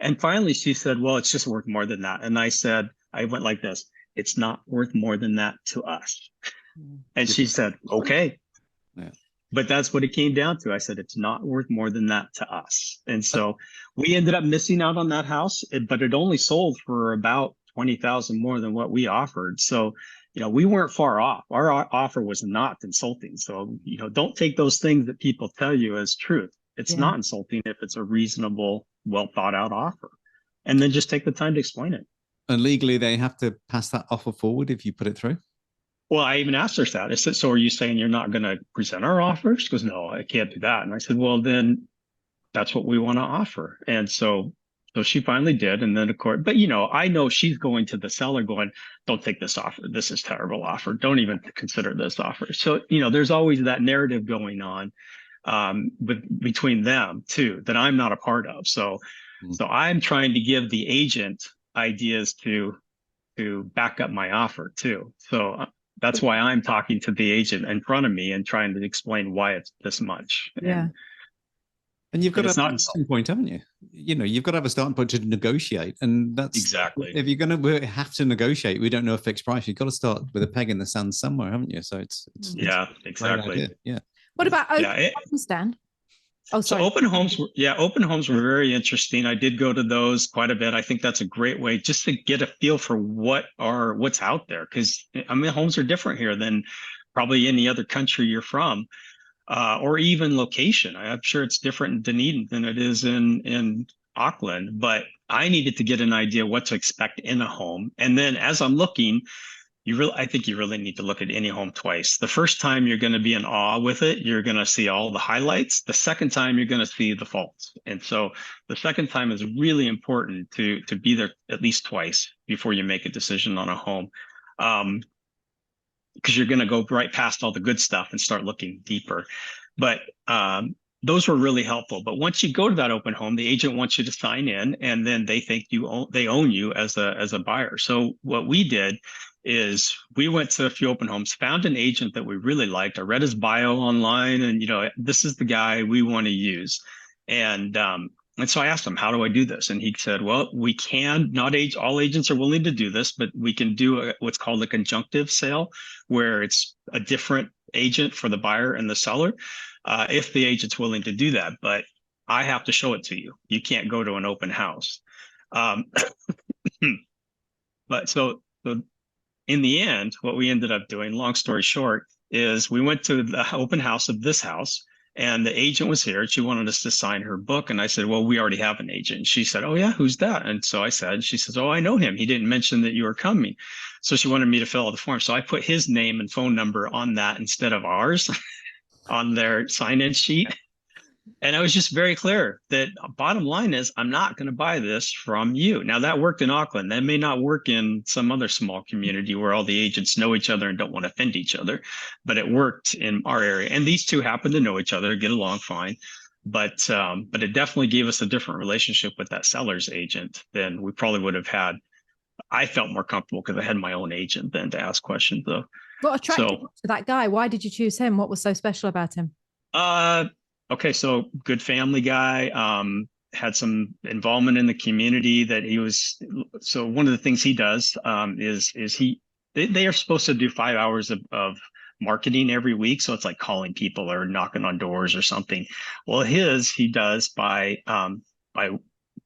And finally she said, well, it's just worth more than that. And I went like this. it's not worth more than that to us. And she said, okay. Yeah. But that's what it came down to. I said, it's not worth more than that to us. And so we ended up missing out on that house, but it only sold for about 20,000 more than what we offered. So, we weren't far off. Our offer was not insulting. So, don't take those things that people tell you as truth. It's not insulting if it's a reasonable, well thought out offer. And then just take the time to explain it. And legally, they have to pass that offer forward if you put it through? Well, I even asked her that. I said, so are you saying you're not going to present our offer? She goes, no, I can't do that. And I said, well, then that's what we want to offer. And so she finally did. And then, of course, but I know she's going to the seller going, don't take this offer. This is terrible offer. Don't even consider this offer. So, there's always that narrative going on between them too, that I'm not a part of. So I'm trying to give the agent ideas to back up my offer too. So that's why I'm talking to the agent in front of me and trying to explain why it's this much. Yeah. And you've got to have a starting point, haven't you? You've got to have a starting point to negotiate. And that's exactly, if you're going to have to negotiate, we don't know a fixed price. You've got to start with a peg in the sand somewhere, haven't you? So it's exactly. Yeah. What about open homes, Dan? Oh, sorry. So open homes were very interesting. I did go to those quite a bit. I think that's a great way just to get a feel for what's out there. Because homes are different here than probably any other country you're from, or even location. I'm sure it's different in Dunedin than it is in Auckland. But I needed to get an idea what to expect in a home. And then as I'm looking, I think you really need to look at any home twice. The first time you're going to be in awe with it. You're going to see all the highlights. The second time you're going to see the faults. And so the second time is really important to be there at least twice before you make a decision on a home. Because you're going to go right past all the good stuff and start looking deeper. But those were really helpful. But once you go to that open home, the agent wants you to sign in, and then they think they own you as a buyer. So what we did is we went to a few open homes, found an agent that we really liked. I read his bio online, and this is the guy we want to use. And so I asked him, how do I do this? And he said, well, we can, not all agents are willing to do this, but we can do what's called a conjunctive sale, where it's a different agent for the buyer and the seller, if the agent's willing to do that. But I have to show it to you. You can't go to an open house. But so in the end, what we ended up doing, long story short, is we went to the open house of this house, and the agent was here. She wanted us to sign her book. And I said, well, we already have an agent. And she said, oh, yeah, who's that? And so I said, she says, oh, I know him. He didn't mention that you were coming. So she wanted me to fill out the form. So I put his name and phone number on that instead of ours on their sign-in sheet. And I was just very clear that bottom line is I'm not going to buy this from you. Now, that worked in Auckland. That may not work in some other small community where all the agents know each other and don't want to offend each other. But it worked in our area. And these two happen to know each other, get along fine. But it definitely gave us a different relationship with that seller's agent than we probably would have had. I felt more comfortable because I had my own agent then to ask questions, though. What attracted you to that guy? Why did you choose him? What was so special about him? Okay, so good family guy, had some involvement in the community that he was. So one of the things he does is they are supposed to do 5 hours of marketing every week. So it's like calling people or knocking on doors or something. Well, he does by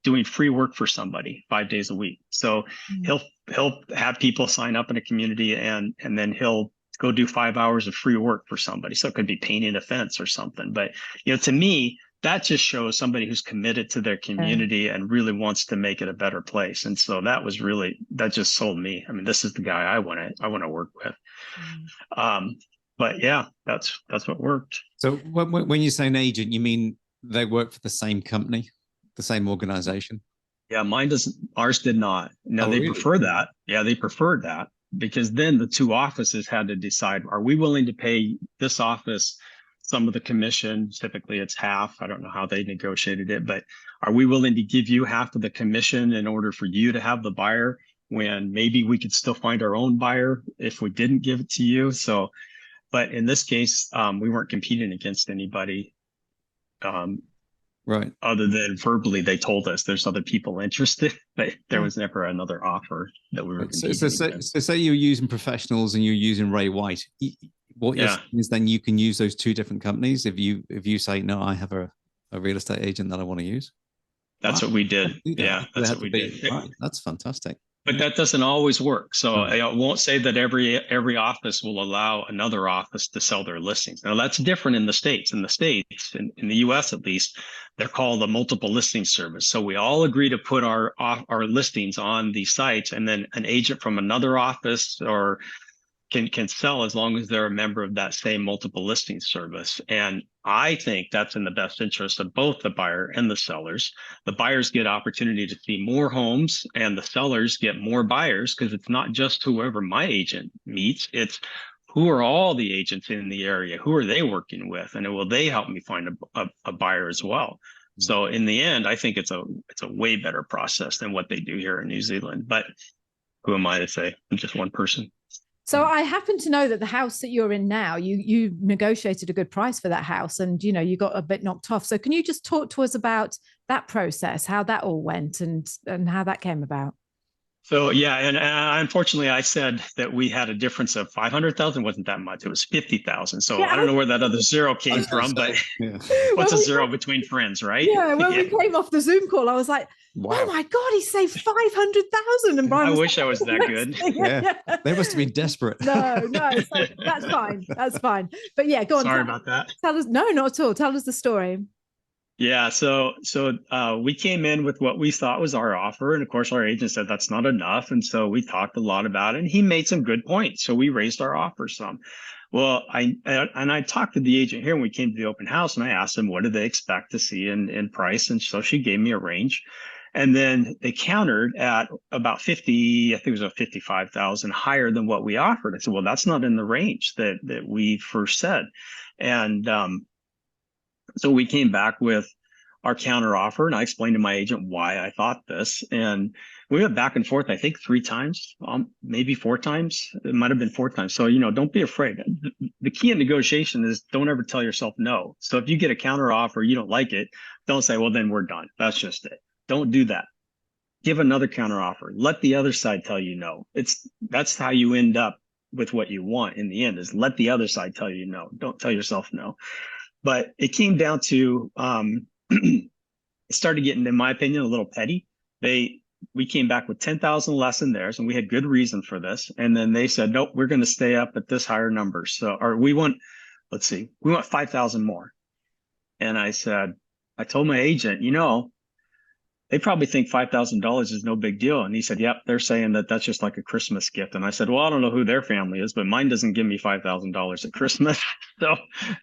doing free work for somebody 5 days a week. So he'll have people sign up in a community and then he'll go do 5 hours of free work for somebody. So it could be painting a fence or something. But, to me, that just shows somebody who's committed to their community and really wants to make it a better place. And so that just sold me. I mean, this is the guy I want to work with. But yeah, that's what worked. So when you say an agent, you mean they work for the same company, the same organization? Yeah, ours did not. No, they prefer that. Yeah, they preferred that. Because then the two offices had to decide, are we willing to pay this office some of the commission? Typically it's half. I don't know how they negotiated it, but are we willing to give you half of the commission in order for you to have the buyer when maybe we could still find our own buyer if we didn't give it to you? So, but in this case, we weren't competing against anybody. Right. other than verbally they told us there's other people interested, but there was never another offer that we were competing against. So say you're using professionals and you're using Ray White. What you're saying is then you can use those two different companies if you say, no, I have a real estate agent that I want to use. That's what we did. Yeah, that's what we did. Right. That's fantastic. But that doesn't always work. So I won't say that every office will allow another office to sell their listings. Now that's different in the States. In the US at least, they're called a multiple listing service. So we all agree to put our listings on these sites, and then an agent from another office or can sell as long as they're a member of that same multiple listing service. And I think that's in the best interest of both the buyer and the sellers. The buyers get opportunity to see more homes, and the sellers get more buyers, because it's not just whoever my agent meets, it's who are all the agents in the area, who are they working with, and will they help me find a buyer as well. So in the end, I think it's a way better process than what they do here in New Zealand. But who am I to say? I'm just one person. So I happen to know that the house that you're in now, you negotiated a good price for that house, and you got a bit knocked off. So can you just talk to us about that process, how that all went, and how that came about? So yeah, and unfortunately, I said that we had a difference of 500,000. Wasn't that much? It was 50,000. So I don't know where that other zero came from, but what's a zero between friends, right? Yeah, when we came off the Zoom call, I was like, wow. Oh my God, he saved 500,000. And Brian, I wish I was that good. Yeah, they must have been desperate. No, so that's fine. That's fine. But yeah, go on. Sorry about that. Tell us. No, not at all. Tell us the story. Yeah, so we came in with what we thought was our offer, and of course our agent said that's not enough, and so we talked a lot about it, and he made some good points, so we raised our offer some. Well, I talked to the agent here when we came to the open house, and I asked them what do they expect to see in price, and so she gave me a range, and then they countered at about 50, I think it was a 55,000 higher than what we offered. I said, well, that's not in the range that we first said, and so we came back with our counter offer, and I explained to my agent why I thought this. And we went back and forth, I think 3 times, maybe 4 times. It might have been 4 times. So, don't be afraid. The key in negotiation is don't ever tell yourself no. So if you get a counter offer, you don't like it, don't say, well, then we're done. That's just it. Don't do that. Give another counter offer. Let the other side tell you no. That's how you end up with what you want in the end, is let the other side tell you no. Don't tell yourself no. But it came down to, it started getting, in my opinion, a little petty. We came back with 10,000 less than theirs, and we had good reason for this. And then they said, nope, we're going to stay up at this higher number. We want 5,000 more. And I told my agent, they probably think $5,000 is no big deal. And he said, yep, they're saying that's just like a Christmas gift. And I said, well, I don't know who their family is, but mine doesn't give me $5,000 at Christmas. So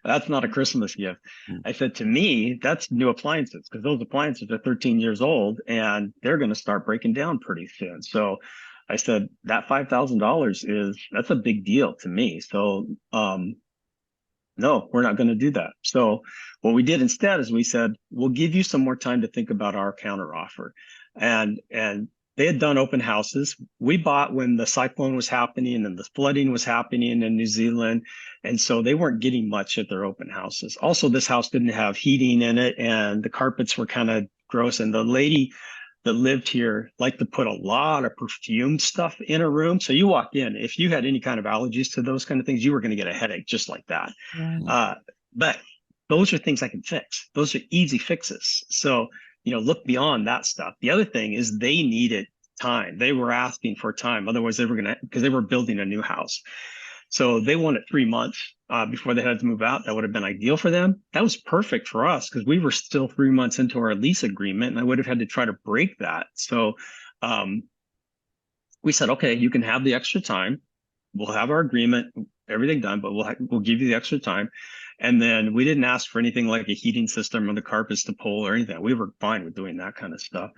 that's not a Christmas gift. I said, to me, that's new appliances, because those appliances are 13 years old and they're going to start breaking down pretty soon. So I said, that $5,000 that's a big deal to me. So, no, we're not going to do that. So what we did instead is we said, we'll give you some more time to think about our counter offer. And they had done open houses. We bought when the cyclone was happening and the flooding was happening in New Zealand. And so they weren't getting much at their open houses. Also, this house didn't have heating in it, and the carpets were kind of gross. And the lady that lived here liked to put a lot of perfume stuff in a room. So you walk in, if you had any kind of allergies to those kind of things, you were going to get a headache just like that. Right. But those are things I can fix. Those are easy fixes. So, look beyond that stuff. The other thing is they needed time. They were asking for time. Otherwise, because they were building a new house. So they wanted 3 months before they had to move out. That would have been ideal for them. That was perfect for us because we were still 3 months into our lease agreement, and I would have had to try to break that. So we said, okay, you can have the extra time. We'll have our agreement, everything done, but we'll give you the extra time. And then we didn't ask for anything like a heating system or the carpets to pull or anything. We were fine with doing that kind of stuff.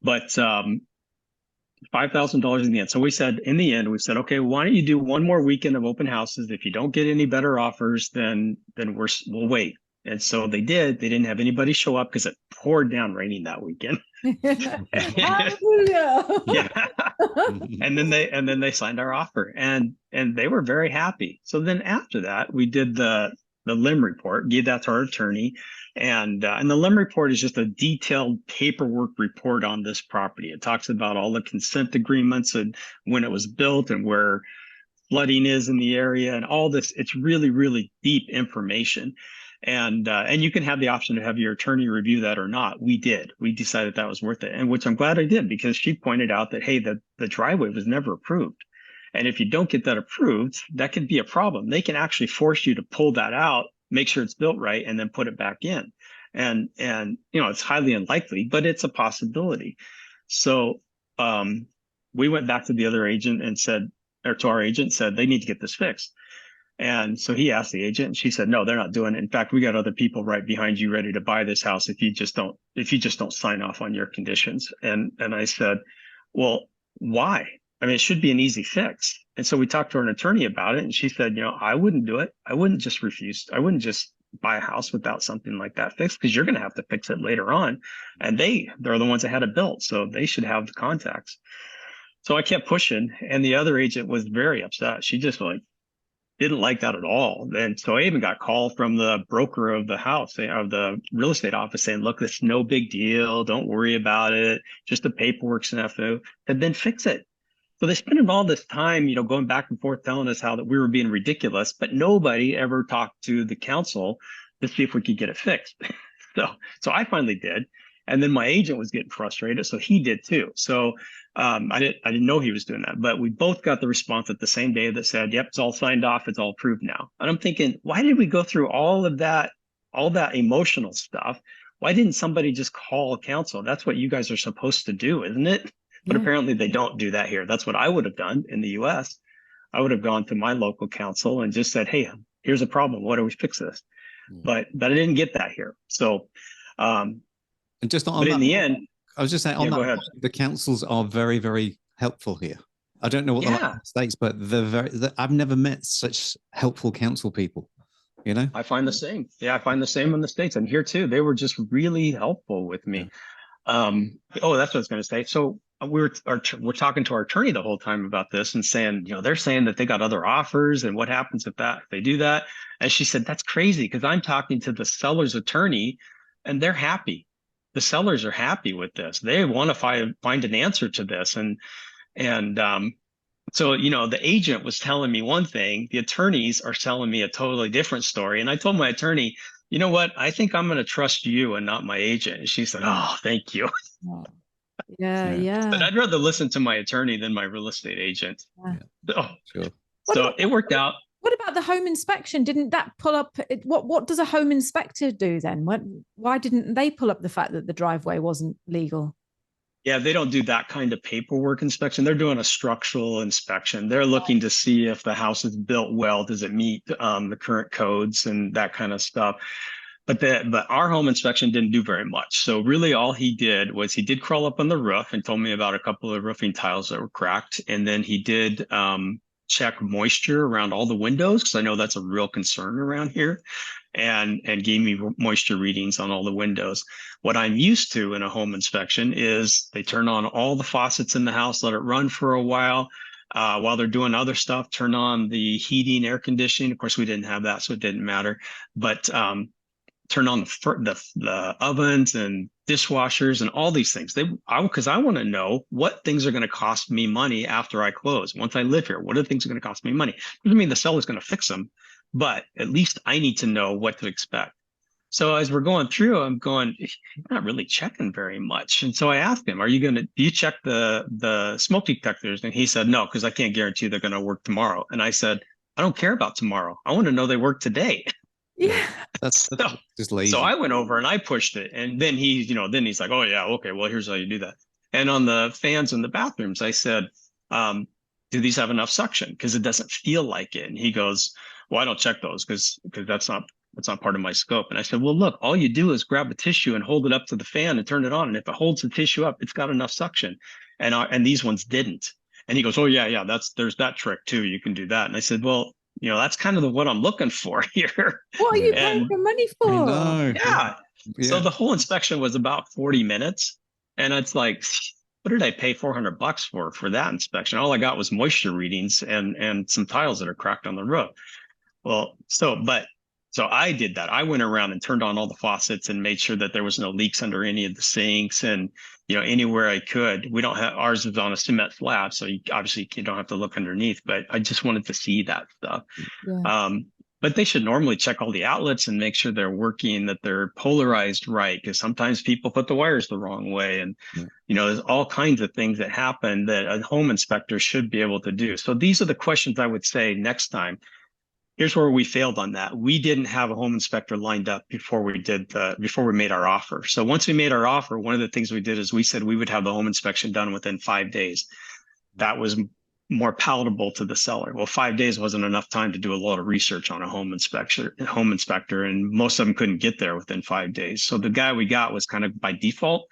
But $5,000 in the end. So in the end, we said, okay, why don't you do one more weekend of open houses? If you don't get any better offers, then we'll wait. And so they did. They didn't have anybody show up because it poured down raining that weekend. Hallelujah. Yeah. And then they signed our offer, and they were very happy. So then after that, we did the the limb report, gave that to our attorney. And the limb report is just a detailed paperwork report on this property. It talks about all the consent agreements and when it was built and where flooding is in the area and all this. It's really, really deep information. And you can have the option to have your attorney review that or not. We did. We decided that was worth it, and which I'm glad I did, because she pointed out that, hey, the driveway was never approved. And if you don't get that approved, that could be a problem. They can actually force you to pull that out, make sure it's built right, and then put it back in. And it's highly unlikely, but it's a possibility. So we went back to the other agent and said, or to our agent, said they need to get this fixed. And so he asked the agent, and she said, no, they're not doing it. In fact, we got other people right behind you ready to buy this house if you just don't sign off on your conditions. And I said, well, why? I mean, it should be an easy fix. And so we talked to an attorney about it, and she said, I wouldn't do it. I wouldn't just refuse. I wouldn't just buy a house without something like that fixed, because you're going to have to fix it later on. And they're the ones that had it built, so they should have the contacts. So I kept pushing, and the other agent was very upset. She just didn't like that at all. And so I even got a call from the broker of the house, of the real estate office, saying, look, it's no big deal. Don't worry about it. Just the paperwork snafu, and then fix it. So they spent all this time, going back and forth telling us how that we were being ridiculous, but nobody ever talked to the council to see if we could get it fixed. So I finally did. And then my agent was getting frustrated, so he did too. So I didn't know he was doing that, but we both got the response at the same day that said, yep, it's all signed off, it's all approved now. And I'm thinking, why did we go through all that emotional stuff? Why didn't somebody just call council? That's what you guys are supposed to do, isn't it? But apparently they don't do that here. That's what I would have done in the US. I would have gone to my local council and just said, hey, here's a problem. Why don't we fix this? But I didn't get that here. So, and just on but that, in the end, I was just saying, go ahead. The councils are very, very helpful here. I don't know what the states, but I've never met such helpful council people. I find the same. Yeah, I find the same in the States, and here too. They were just really helpful with me. Yeah. That's what I was going to say. So we're talking to our attorney the whole time about this and saying, they're saying that they got other offers, and what happens if they do that? And she said, that's crazy, because I'm talking to the seller's attorney, and they're happy. The sellers are happy with this. They want to find an answer to this. So, the agent was telling me one thing, the attorneys are telling me a totally different story. And I told my attorney, you know what? I think I'm going to trust you and not my agent. And she said, oh, thank you. Yeah. But I'd rather listen to my attorney than my real estate agent. Yeah. So it worked out. What about the home inspection? Didn't that pull up? What does a home inspector do then? Why didn't they pull up the fact that the driveway wasn't legal? Yeah, they don't do that kind of paperwork inspection. They're doing a structural inspection. They're looking to see if the house is built well. Does it meet the current codes and that kind of stuff? But our home inspection didn't do very much. So really all he did was he did crawl up on the roof and told me about a couple of roofing tiles that were cracked. And then he did check moisture around all the windows, because I know that's a real concern around here, and gave me moisture readings on all the windows. What I'm used to in a home inspection is they turn on all the faucets in the house, let it run for a while they're doing other stuff, turn on the heating, air conditioning. Of course, we didn't have that, so it didn't matter. But turn on the ovens and dishwashers and all these things. Because I want to know what things are going to cost me money after I close. Once I live here, what are things going to cost me money? Doesn't mean the seller's going to fix them, but at least I need to know what to expect. So as we're going through, I'm going, you're not really checking very much. And so I asked him, do you check the smoke detectors? And he said, no, because I can't guarantee they're going to work tomorrow. And I said, I don't care about tomorrow. I want to know they work today. Yeah, that's just lazy. So I went over and I pushed it, and then he's like, oh yeah, okay, well here's how you do that. And on the fans in the bathrooms, I said, do these have enough suction? Because it doesn't feel like it. And he goes, well, I don't check those because that's not part of my scope. And I said, well, look, all you do is grab a tissue and hold it up to the fan and turn it on, and if it holds the tissue up, it's got enough suction. And these ones didn't. And he goes, oh yeah, there's that trick too. You can do that. And I said, well, that's kind of what I'm looking for here. What are you paying for money for? Yeah. So the whole inspection was about 40 minutes. And it's like, what did I pay $400 for that inspection? All I got was moisture readings and some tiles that are cracked on the roof. Well, but So I did that. I went around and turned on all the faucets and made sure that there was no leaks under any of the sinks, and anywhere I could. We don't have, ours is on a cement slab, so obviously you don't have to look underneath, but I just wanted to see that stuff. Yeah. But they should normally check all the outlets and make sure they're working, that they're polarized right, because sometimes people put the wires the wrong way. And, there's all kinds of things that happen that a home inspector should be able to do. So these are the questions I would say next time. Here's where we failed on that. We didn't have a home inspector lined up before we made our offer. So once we made our offer, one of the things we did is we said we would have the home inspection done within 5 days. That was more palatable to the seller. Well, 5 days wasn't enough time to do a lot of research on a home inspector, and most of them couldn't get there within 5 days. So the guy we got was kind of by default.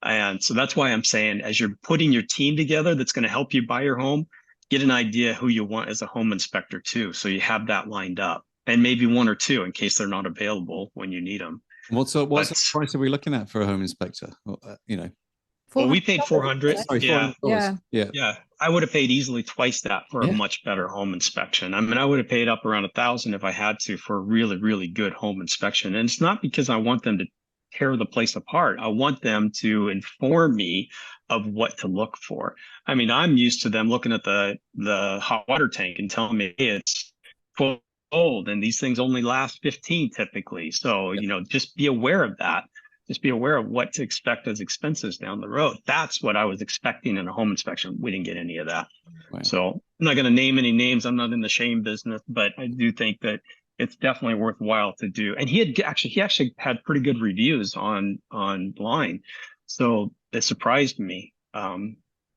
And so that's why I'm saying, as you're putting your team together that's going to help you buy your home, get an idea who you want as a home inspector too. So you have that lined up, and maybe one or two in case they're not available when you need them. What's the price are we looking at for a home inspector? Well, we paid $400. Sorry, Yeah. I would have paid easily twice that for a much better home inspection. I mean, I would have paid up around $1,000 if I had to for a really, really good home inspection. And it's not because I want them to tear the place apart. I want them to inform me of what to look for. I mean, I'm used to them looking at the hot water tank and telling me, hey, it's 12 old and these things only last 15 typically. So, just be aware of that. Just be aware of what to expect as expenses down the road. That's what I was expecting in a home inspection. We didn't get any of that. Wow. So I'm not going to name any names. I'm not in the shame business, but I do think that it's definitely worthwhile to do. And he actually had pretty good reviews online. So it surprised me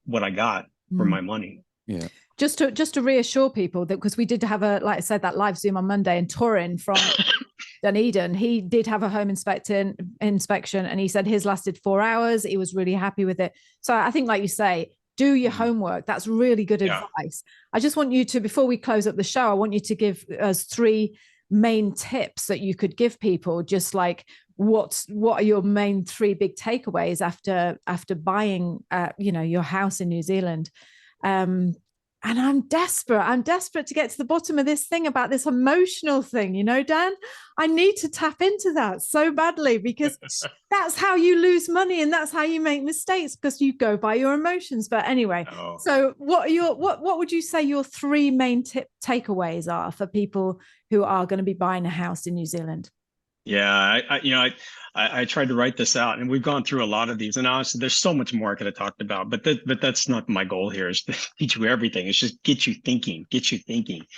what I got for my money. Yeah. Just to reassure people that, because we did have like I said, that live Zoom on Monday, and Torin from Dunedin, he did have a home inspection, and he said his lasted 4 hours. He was really happy with it. So I think, like you say, do your homework. That's really good advice. I just want you to, before we close up the show, I want you to give us 3 main tips that you could give people, just like what are your main 3 big takeaways after buying your house in New Zealand. And I'm desperate to get to the bottom of this thing about this emotional thing, Dan. I need to tap into that so badly, because that's how you lose money and that's how you make mistakes, because you go by your emotions. But anyway, So what would you say your 3 main takeaways are for people who are going to be buying a house in New Zealand? Yeah, I tried to write this out, and we've gone through a lot of these, and honestly, there's so much more I could have talked about, but that's not my goal here, is to teach you everything. It's just get you thinking.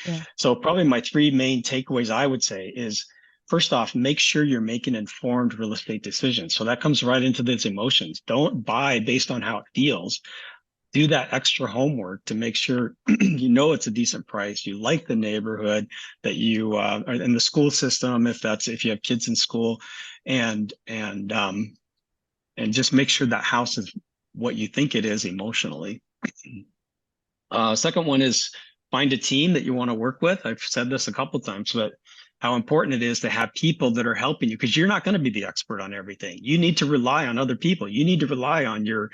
Yeah. So probably my 3 main takeaways I would say is, first off, make sure you're making informed real estate decisions. So that comes right into these emotions. Don't buy based on how it feels. Do that extra homework to make sure it's a decent price. You like the neighborhood, that you are in the school system, if you have kids in school, and just make sure that house is what you think it is emotionally. Second one is find a team that you want to work with. I've said this a couple of times, but how important it is to have people that are helping you, because you're not going to be the expert on everything. You need to rely on other people. You need to rely on your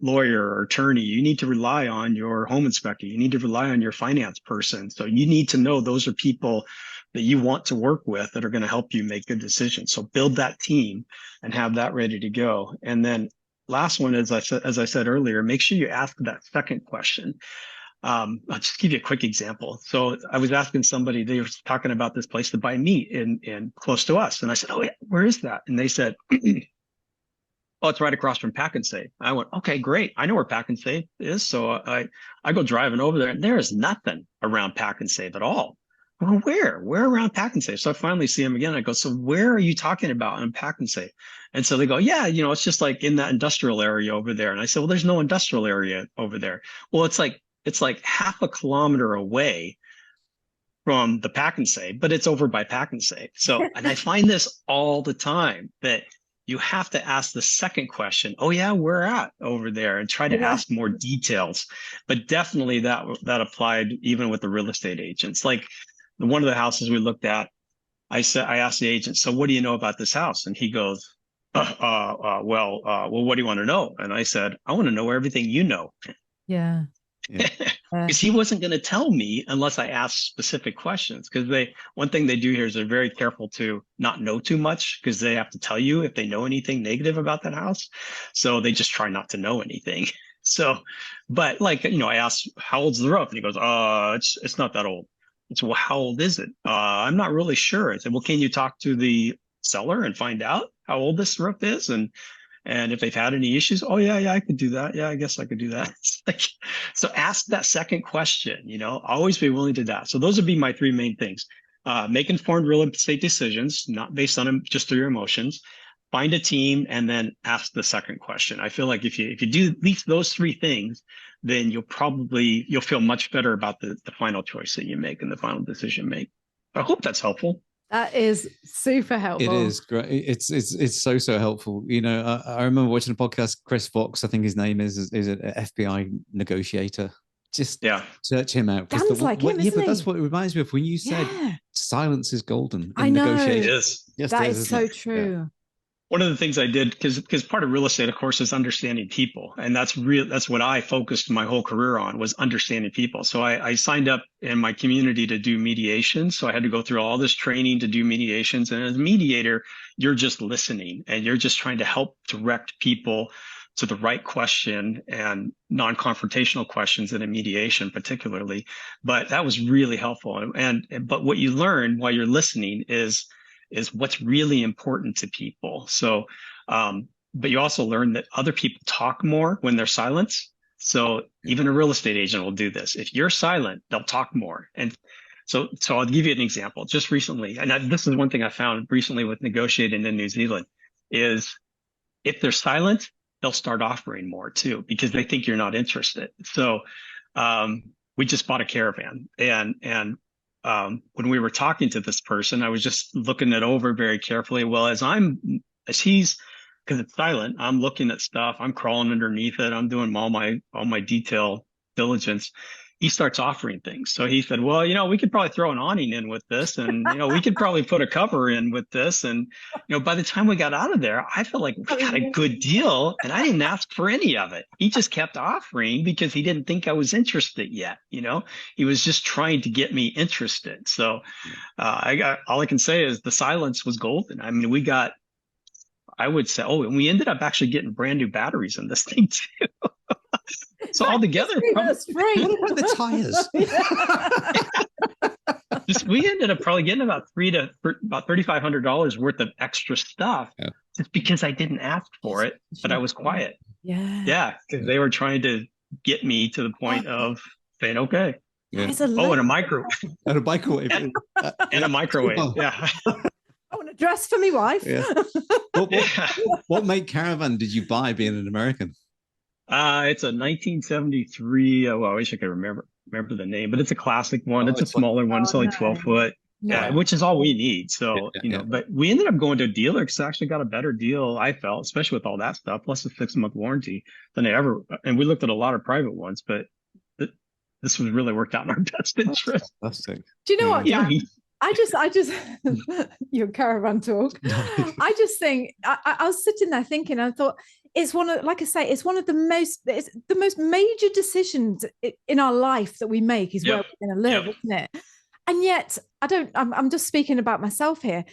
lawyer or attorney. You need to rely on your home inspector. You need to rely on your finance person. So you need to know those are people that you want to work with that are going to help you make good decisions. So build that team and have that ready to go. And then last one is, as I said earlier, make sure you ask that second question. I'll just give you a quick example. So I was asking somebody, they were talking about this place to buy meat in close to us. And I said, oh yeah, where is that? And they said, oh, it's right across from Pack and Save. I went, okay, great. I know where Pack and Save is. So I go driving over there, and there is nothing around Pack and Save at all. Well, where around Pack and Save? So I finally see him again. I go, so where are you talking about on Pack and Save? And so they go, yeah, it's just like in that industrial area over there. And I said, well, there's no industrial area over there. Well, it's like half a kilometer away from the Pack and Save, but it's over by Pack and Save. So, and I find this all the time, that you have to ask the second question. Oh yeah, we're at over there, and try to ask more details. But definitely that applied even with the real estate agents. Like one of the houses we looked at, I asked the agent, so what do you know about this house? And he goes, well, what do you want to know? And I said, I want to know everything you know. Yeah. because he wasn't going to tell me unless I asked specific questions. Because one thing they do here is they're very careful to not know too much, because they have to tell you if they know anything negative about that house. So they just try not to know anything. So, but like, I asked, how old's the roof? And he goes, it's not that old. It's, well, how old is it? I'm not really sure. I said, well, can you talk to the seller and find out how old this roof is? And if they've had any issues, oh yeah, I could do that. Yeah, I guess I could do that. So ask that second question, always be willing to do that. So those would be my three main things. Make informed real estate decisions, not based on just through your emotions. Find a team, and then ask the second question. I feel like if you do at least those three things, then you'll feel much better about the final choice that you make and the final decision you make. I hope that's helpful. That is super helpful. It is great. It's so helpful. I remember watching a podcast. Chris Fox, I think his name is an FBI negotiator. Just search him out. Sounds like him, isn't but that's what it reminds me of when you said silence is golden in I know. negotiation. Yes, that is so true. Yeah. One of the things I did, because part of real estate, of course, is understanding people. And that's what I focused my whole career on, was understanding people. So I signed up in my community to do mediation. So I had to go through all this training to do mediations. And as a mediator, you're just listening, and you're just trying to help direct people to the right question, and non-confrontational questions in a mediation particularly. But that was really helpful. But what you learn while you're listening is what's really important to people. So, but you also learn that other people talk more when they're silent. So even a real estate agent will do this. If you're silent, they'll talk more. And so I'll give you an example. Just recently, and this is one thing I found recently with negotiating in New Zealand, is if they're silent, they'll start offering more too, because they think you're not interested. So we just bought a caravan, and when we were talking to this person, I was just looking it over very carefully. Well, because it's silent, I'm looking at stuff, I'm crawling underneath it, I'm doing all my detail diligence. He starts offering things. So he said, well, we could probably throw an awning in with this, and we could probably put a cover in with this. And by the time we got out of there, I felt like we got a good deal, and I didn't ask for any of it. He just kept offering because he didn't think I was interested yet. He was just trying to get me interested. So all I can say is the silence was golden. I mean, I would say, and we ended up actually getting brand new batteries in this thing too. So altogether, that's free. What about the tires? We ended up probably getting about $3,500 worth of extra stuff, just because I didn't ask for it, but I was quiet. Yeah, because they were trying to get me to the point of saying, okay. Yeah. And a microwave. And a microwave. And a microwave. Yeah. I want a dress for my wife. Yeah. What make caravan did you buy being an American? It's a 1973. I wish I could remember the name, but it's a classic one. It's a smaller one. It's only 12 foot. Yeah, which is all we need. So, but we ended up going to a dealer because I actually got a better deal, I felt, especially with all that stuff, plus a 6-month warranty than and we looked at a lot of private ones, but this was really worked out in our best interest. Fantastic. Do you know what? Yeah. I just your caravan talk. I just think I was sitting there thinking, I thought, it's one of the most major decisions in our life that we make is where we're going to live, isn't it? And yet I'm just speaking about myself here.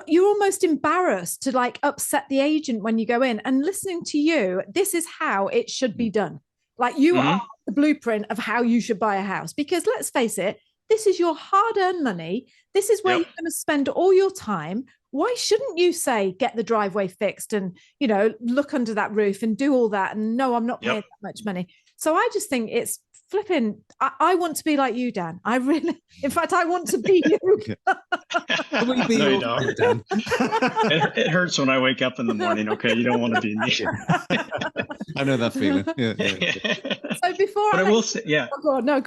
You're almost embarrassed to upset the agent when you go in, and listening to you, this is how it should be done. Like you are the blueprint of how you should buy a house, because let's face it, this is your hard-earned money. This is where you're going to spend all your time. Why shouldn't you say, get the driveway fixed and, look under that roof and do all that? And no, I'm not paying that much money. So I just think it's flipping. I want to be like you, Dan. In fact, I want to be you. Dan. It hurts when I wake up in the morning. Okay. You don't want to be me. I know that feeling. Yeah. So before I will say, go on.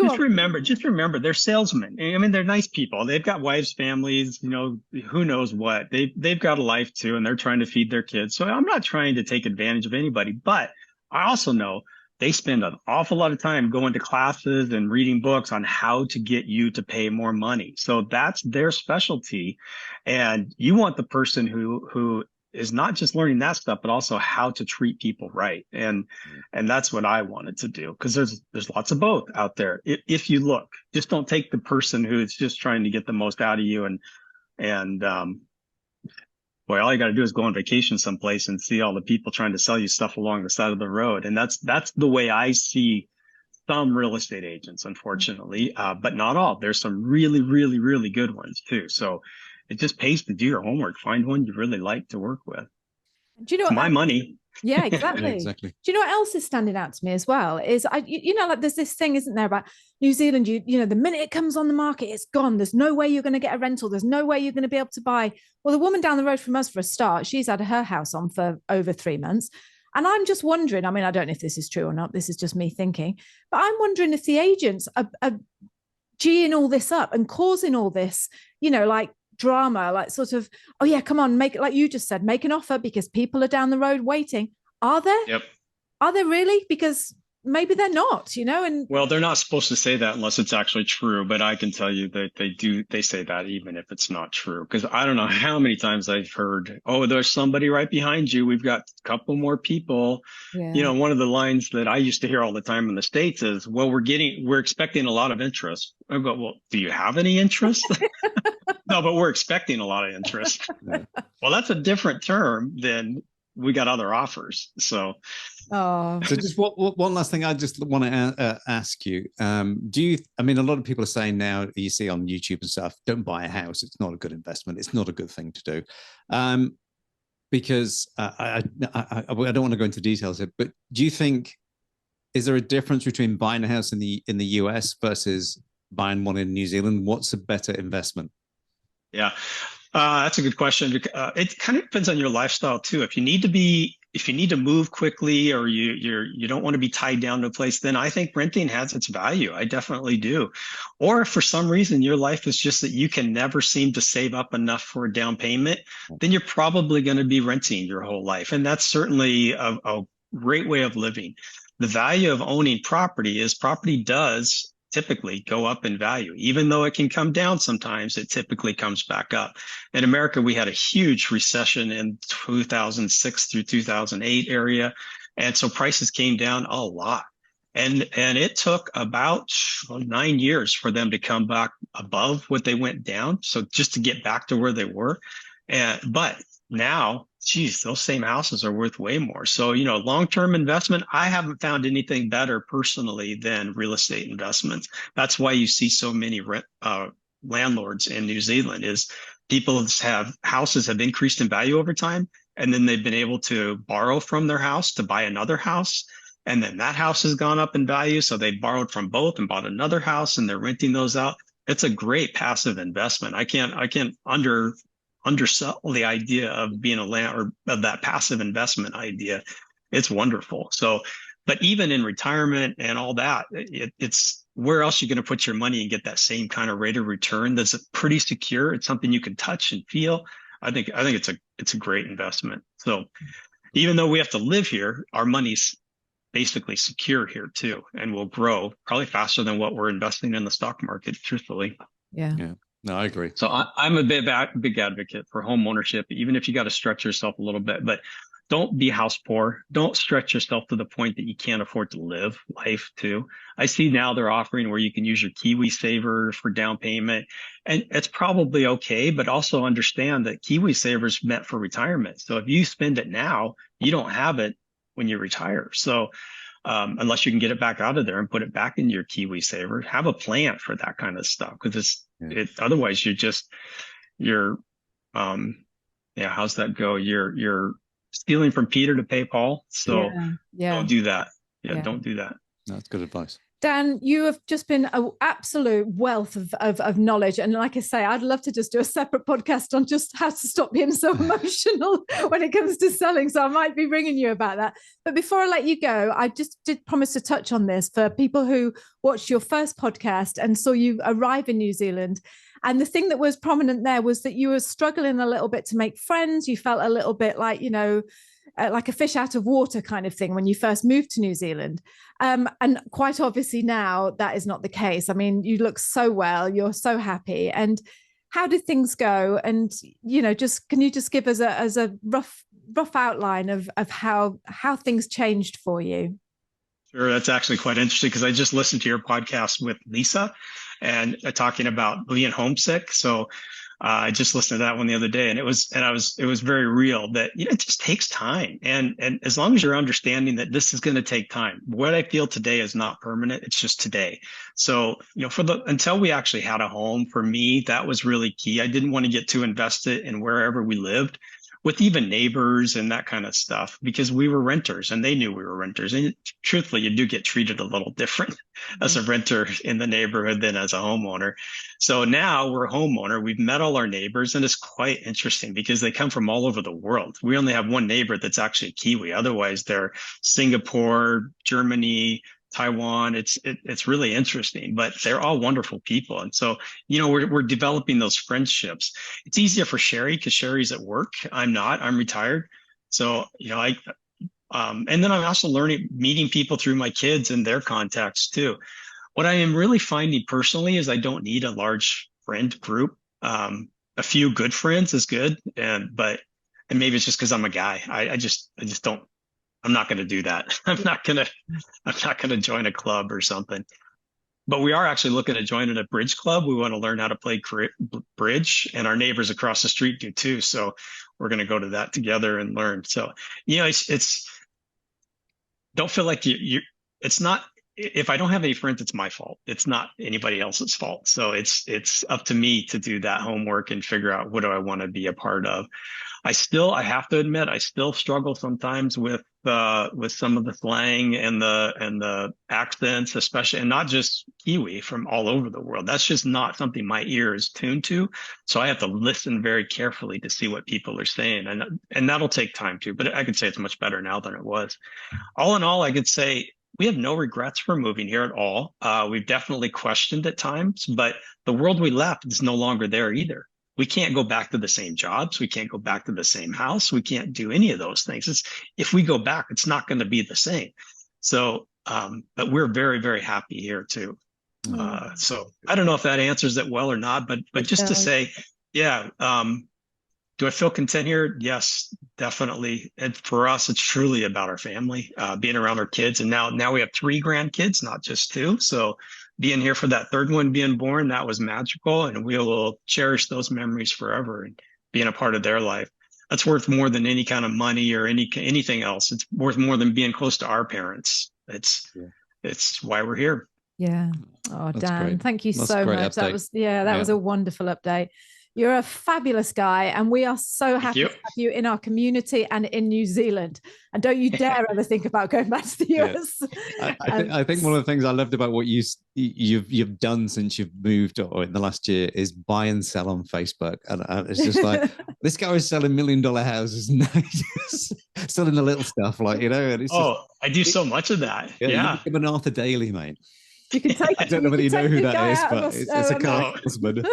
Just remember, they're salesmen. I mean, they're nice people. They've got wives, families, who knows what. They've got a life too, and they're trying to feed their kids. So I'm not trying to take advantage of anybody, but I also know they spend an awful lot of time going to classes and reading books on how to get you to pay more money. So that's their specialty. And you want the person who is not just learning that stuff, but also how to treat people right. And that's what I wanted to do, because there's lots of both out there. If you look, just don't take the person who is just trying to get the most out of you. And boy, all you got to do is go on vacation someplace and see all the people trying to sell you stuff along the side of the road. And that's the way I see some real estate agents, unfortunately, but not all. There's some really, really, really good ones too. So it just pays to do your homework. Find one you really like to work with. Do you know it's my money? Yeah, exactly. Yeah, exactly. Do you know what else is standing out to me as well? Is like there's this thing, isn't there, about New Zealand? You know, the minute it comes on the market, it's gone. There's no way you're going to get a rental. There's no way you're going to be able to buy. Well, the woman down the road from us, for a start, she's had her house on for over 3 months. And I'm just wondering, I mean, I don't know if this is true or not. This is just me thinking, but I'm wondering if the agents are geeing all this up and causing all this, you know, like drama, like sort of, oh yeah, come on, make it, like you just said, make an offer because people are down the road waiting. Are there? Yep. Are there really? Because maybe they're not, you know, and well, they're not supposed to say that unless it's actually true, but I can tell you that they say that even if it's not true, because I don't know how many times I've heard, oh, there's somebody right behind you, we've got a couple more people. yeah. You know, one of the lines that I used to hear all the time in the States is, well, we're expecting a lot of interest. I go, well, do you have any interest? No, but we're expecting a lot of interest. Yeah. Well, that's a different term than we got other offers. So Oh, So just one last thing I just want to ask you. Do you, I mean, a lot of people are saying now, you see on YouTube and stuff, don't buy a house. It's not a good investment. It's not a good thing to do. Because I don't want to go into details here, but do you think, is there a difference between buying a house in the US versus buying one in New Zealand? What's a better investment? yeah, that's a good question. It kind of depends on your lifestyle too. If you need to move quickly, or you don't want to be tied down to a place, then I think renting has its value. I definitely do. Or if for some reason your life is just that you can never seem to save up enough for a down payment, then you're probably going to be renting your whole life. And that's certainly a great way of living. The value of owning property is property does typically go up in value. Even though it can come down sometimes, it typically comes back up. In America, we had a huge recession in 2006 through 2008 area. And so prices came down a lot. And it took about 9 years for them to come back above what they went down. So just to get back to where they were. But now, geez, those same houses are worth way more. So, you know, long-term investment, I haven't found anything better personally than real estate investments. That's why you see so many landlords in New Zealand, is people houses have increased in value over time. And then they've been able to borrow from their house to buy another house. And then that house has gone up in value. So they borrowed from both and bought another house, and they're renting those out. It's a great passive investment. I can't undersell the idea of being a or of that passive investment idea. It's wonderful. So, but even in retirement and all that, it's where else you're going to put your money and get that same kind of rate of return that's pretty secure. It's something you can touch and feel. I think it's a great investment. So even though we have to live here, our money's basically secure here too, and will grow probably faster than what we're investing in the stock market, truthfully. yeah. No, I agree. So I'm a big advocate for home ownership, even if you got to stretch yourself a little bit, but don't be house poor. Don't stretch yourself to the point that you can't afford to live life too. I see now they're offering where you can use your Kiwi saver for down payment, and it's probably okay, but also understand that Kiwi saver is meant for retirement. So if you spend it now, you don't have it when you retire. So unless you can get it back out of there and put it back in your Kiwi saver, have a plan for that kind of stuff, because otherwise you're how's that go? You're stealing from Peter to pay Paul. So don't do that. Don't do that. That's good advice. Dan, you have just been an absolute wealth of knowledge. And like I say, I'd love to just do a separate podcast on just how to stop being so emotional when it comes to selling. So I might be ringing you about that. But before I let you go, I just did promise to touch on this for people who watched your first podcast and saw you arrive in New Zealand. And the thing that was prominent there was that you were struggling a little bit to make friends. You felt a little bit like, you know, like a fish out of water kind of thing when you first moved to New Zealand. And quite obviously now that is not the case. I mean, you look so well, you're so happy. And how did things go? And, can you just give us a rough outline of how things changed for you? Sure, that's actually quite interesting because I just listened to your podcast with Lisa and talking about being homesick. So I just listened to that one the other day, and it was very real that it just takes time, and as long as you're understanding that this is going to take time. What I feel today is not permanent; it's just today. So until we actually had a home, for me that was really key. I didn't want to get too invested in wherever we lived, with even neighbors and that kind of stuff, because we were renters and they knew we were renters. And truthfully, you do get treated a little different as a renter in the neighborhood than as a homeowner. So now we're a homeowner. We've met all our neighbors, and it's quite interesting because they come from all over the world. We only have one neighbor that's actually Kiwi. Otherwise, they're Singapore, Germany, Taiwan. It's really interesting, but they're all wonderful people. And so, we're developing those friendships. It's easier for Sherry because Sherry's at work. I'm not. I'm retired. So, and then I'm also meeting people through my kids and their contacts too. What I am really finding personally is I don't need a large friend group. A few good friends is good, and maybe it's just because I'm a guy. I just don't. I'm not going to do that. I'm not going to join a club or something. But we are actually looking at joining a bridge club. We want to learn how to play bridge, and our neighbors across the street do too. So we're going to go to that together and learn. So, it's don't feel like it's not, if I don't have any friends, it's my fault. It's not anybody else's fault. So it's up to me to do that homework and figure out what do I want to be a part of. I have to admit, I still struggle sometimes with some of the slang and the accents, especially, and not just Kiwi, from all over the world. That's just not something my ear is tuned to. So I have to listen very carefully to see what people are saying, and that'll take time too. But I could say it's much better now than it was. All in all, I could say we have no regrets for moving here at all. We've definitely questioned at times, but the world we left is no longer there either. We can't go back to the same jobs. We can't go back to the same house. We can't do any of those things. If we go back, it's not going to be the same. So, but we're very, very happy here too. So I don't know if that answers it well or not, but just to say, yeah. Do I feel content here? Yes, definitely. And for us, it's truly about our family, being around our kids. And now we have 3 grandkids, not just 2. So being here for that third one being born, that was magical. And we will cherish those memories forever, and being a part of their life. That's worth more than any kind of money or anything else. It's worth more than being close to our parents. It's why we're here. Yeah. Oh, That's Dan, great. thank you That's so a great much. update. That was a wonderful update. You're a fabulous guy, and we are so happy to have you in our community and in New Zealand. And don't you dare ever think about going back to the US. I think one of the things I loved about what you've done since you've moved, or in the last year, is buy and sell on Facebook. And it's just like, this guy is selling $1 million houses, and selling the little stuff, and it's I do so much of that. Yeah. You're an Arthur Daly, mate. You can take. I don't know whether you know who that is, but it's a car no. husband.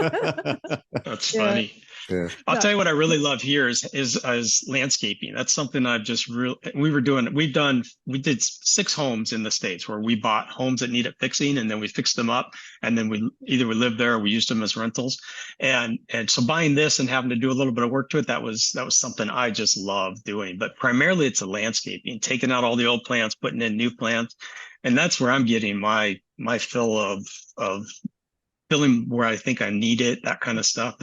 That's funny. Yeah. I'll tell you what I really love here is landscaping. That's something I've just we did 6 homes in the States where we bought homes that needed fixing, and then we fixed them up, and then we lived there or we used them as rentals. And so buying this and having to do a little bit of work to it, that was something I just love doing. But primarily it's the landscaping, taking out all the old plants, putting in new plants. And that's where I'm getting my fill of feeling where I think I need it, that kind of stuff.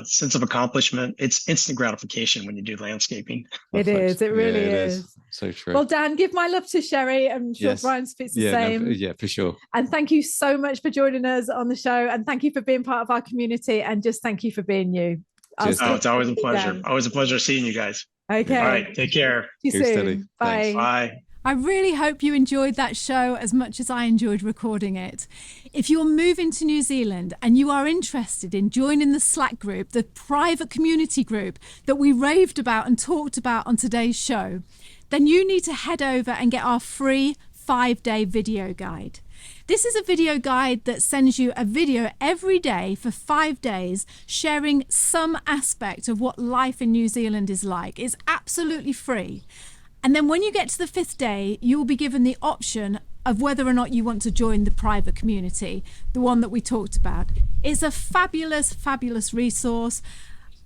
Sense of accomplishment. It's instant gratification when you do landscaping. It is. It really is. So true. Well, Dan, give my love to Sherry. I'm sure Brian speaks the same. Yeah, for sure. And thank you so much for joining us on the show. And thank you for being part of our community. And just thank you for being you. It's always a pleasure. Always a pleasure seeing you guys. Okay. All right. Take care. See you soon. Bye. Thanks. Bye. I really hope you enjoyed that show as much as I enjoyed recording it. If you're moving to New Zealand and you are interested in joining the Slack group, the private community group that we raved about and talked about on today's show, then you need to head over and get our free 5-day video guide. This is a video guide that sends you a video every day for 5 days, sharing some aspect of what life in New Zealand is like. It's absolutely free. And then when you get to the 5th day, you will be given the option of whether or not you want to join the private community, the one that we talked about. It's a fabulous, fabulous resource.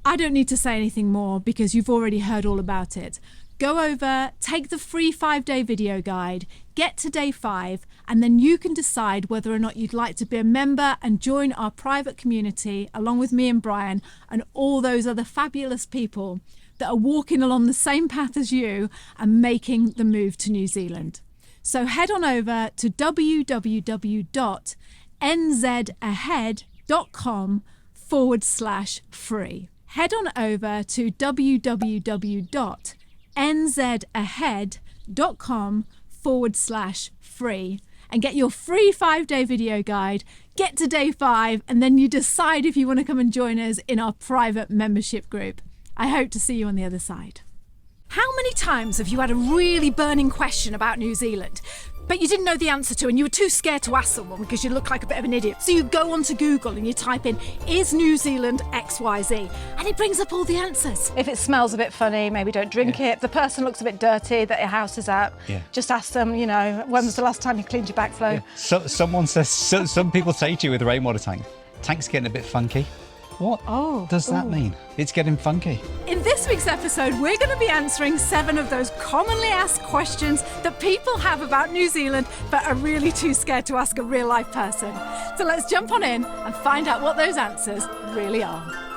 I don't need to say anything more because you've already heard all about it. Go over, take the free 5-day video guide, get to day 5, and then you can decide whether or not you'd like to be a member and join our private community along with me and Brian and all those other fabulous people that are walking along the same path as you and making the move to New Zealand. So head on over to www.nzahead.com/free. Head on over to www.nzahead.com/free and get your free 5-day video guide. Get to day 5 and then you decide if you want to come and join us in our private membership group. I hope to see you on the other side. How many times have you had a really burning question about New Zealand, but you didn't know the answer to and you were too scared to ask someone because you look like a bit of an idiot? So you go onto Google and you type in, is New Zealand XYZ? And it brings up all the answers. If it smells a bit funny, maybe don't drink it. If the person looks a bit dirty that your house is at, just ask them, you know, when was the last time you cleaned your backflow? So, someone says, some people say to you with the rainwater tank's getting a bit funky. What does that mean? It's getting funky. In this week's episode, we're going to be answering 7 of those commonly asked questions that people have about New Zealand but are really too scared to ask a real life person. So let's jump on in and find out what those answers really are.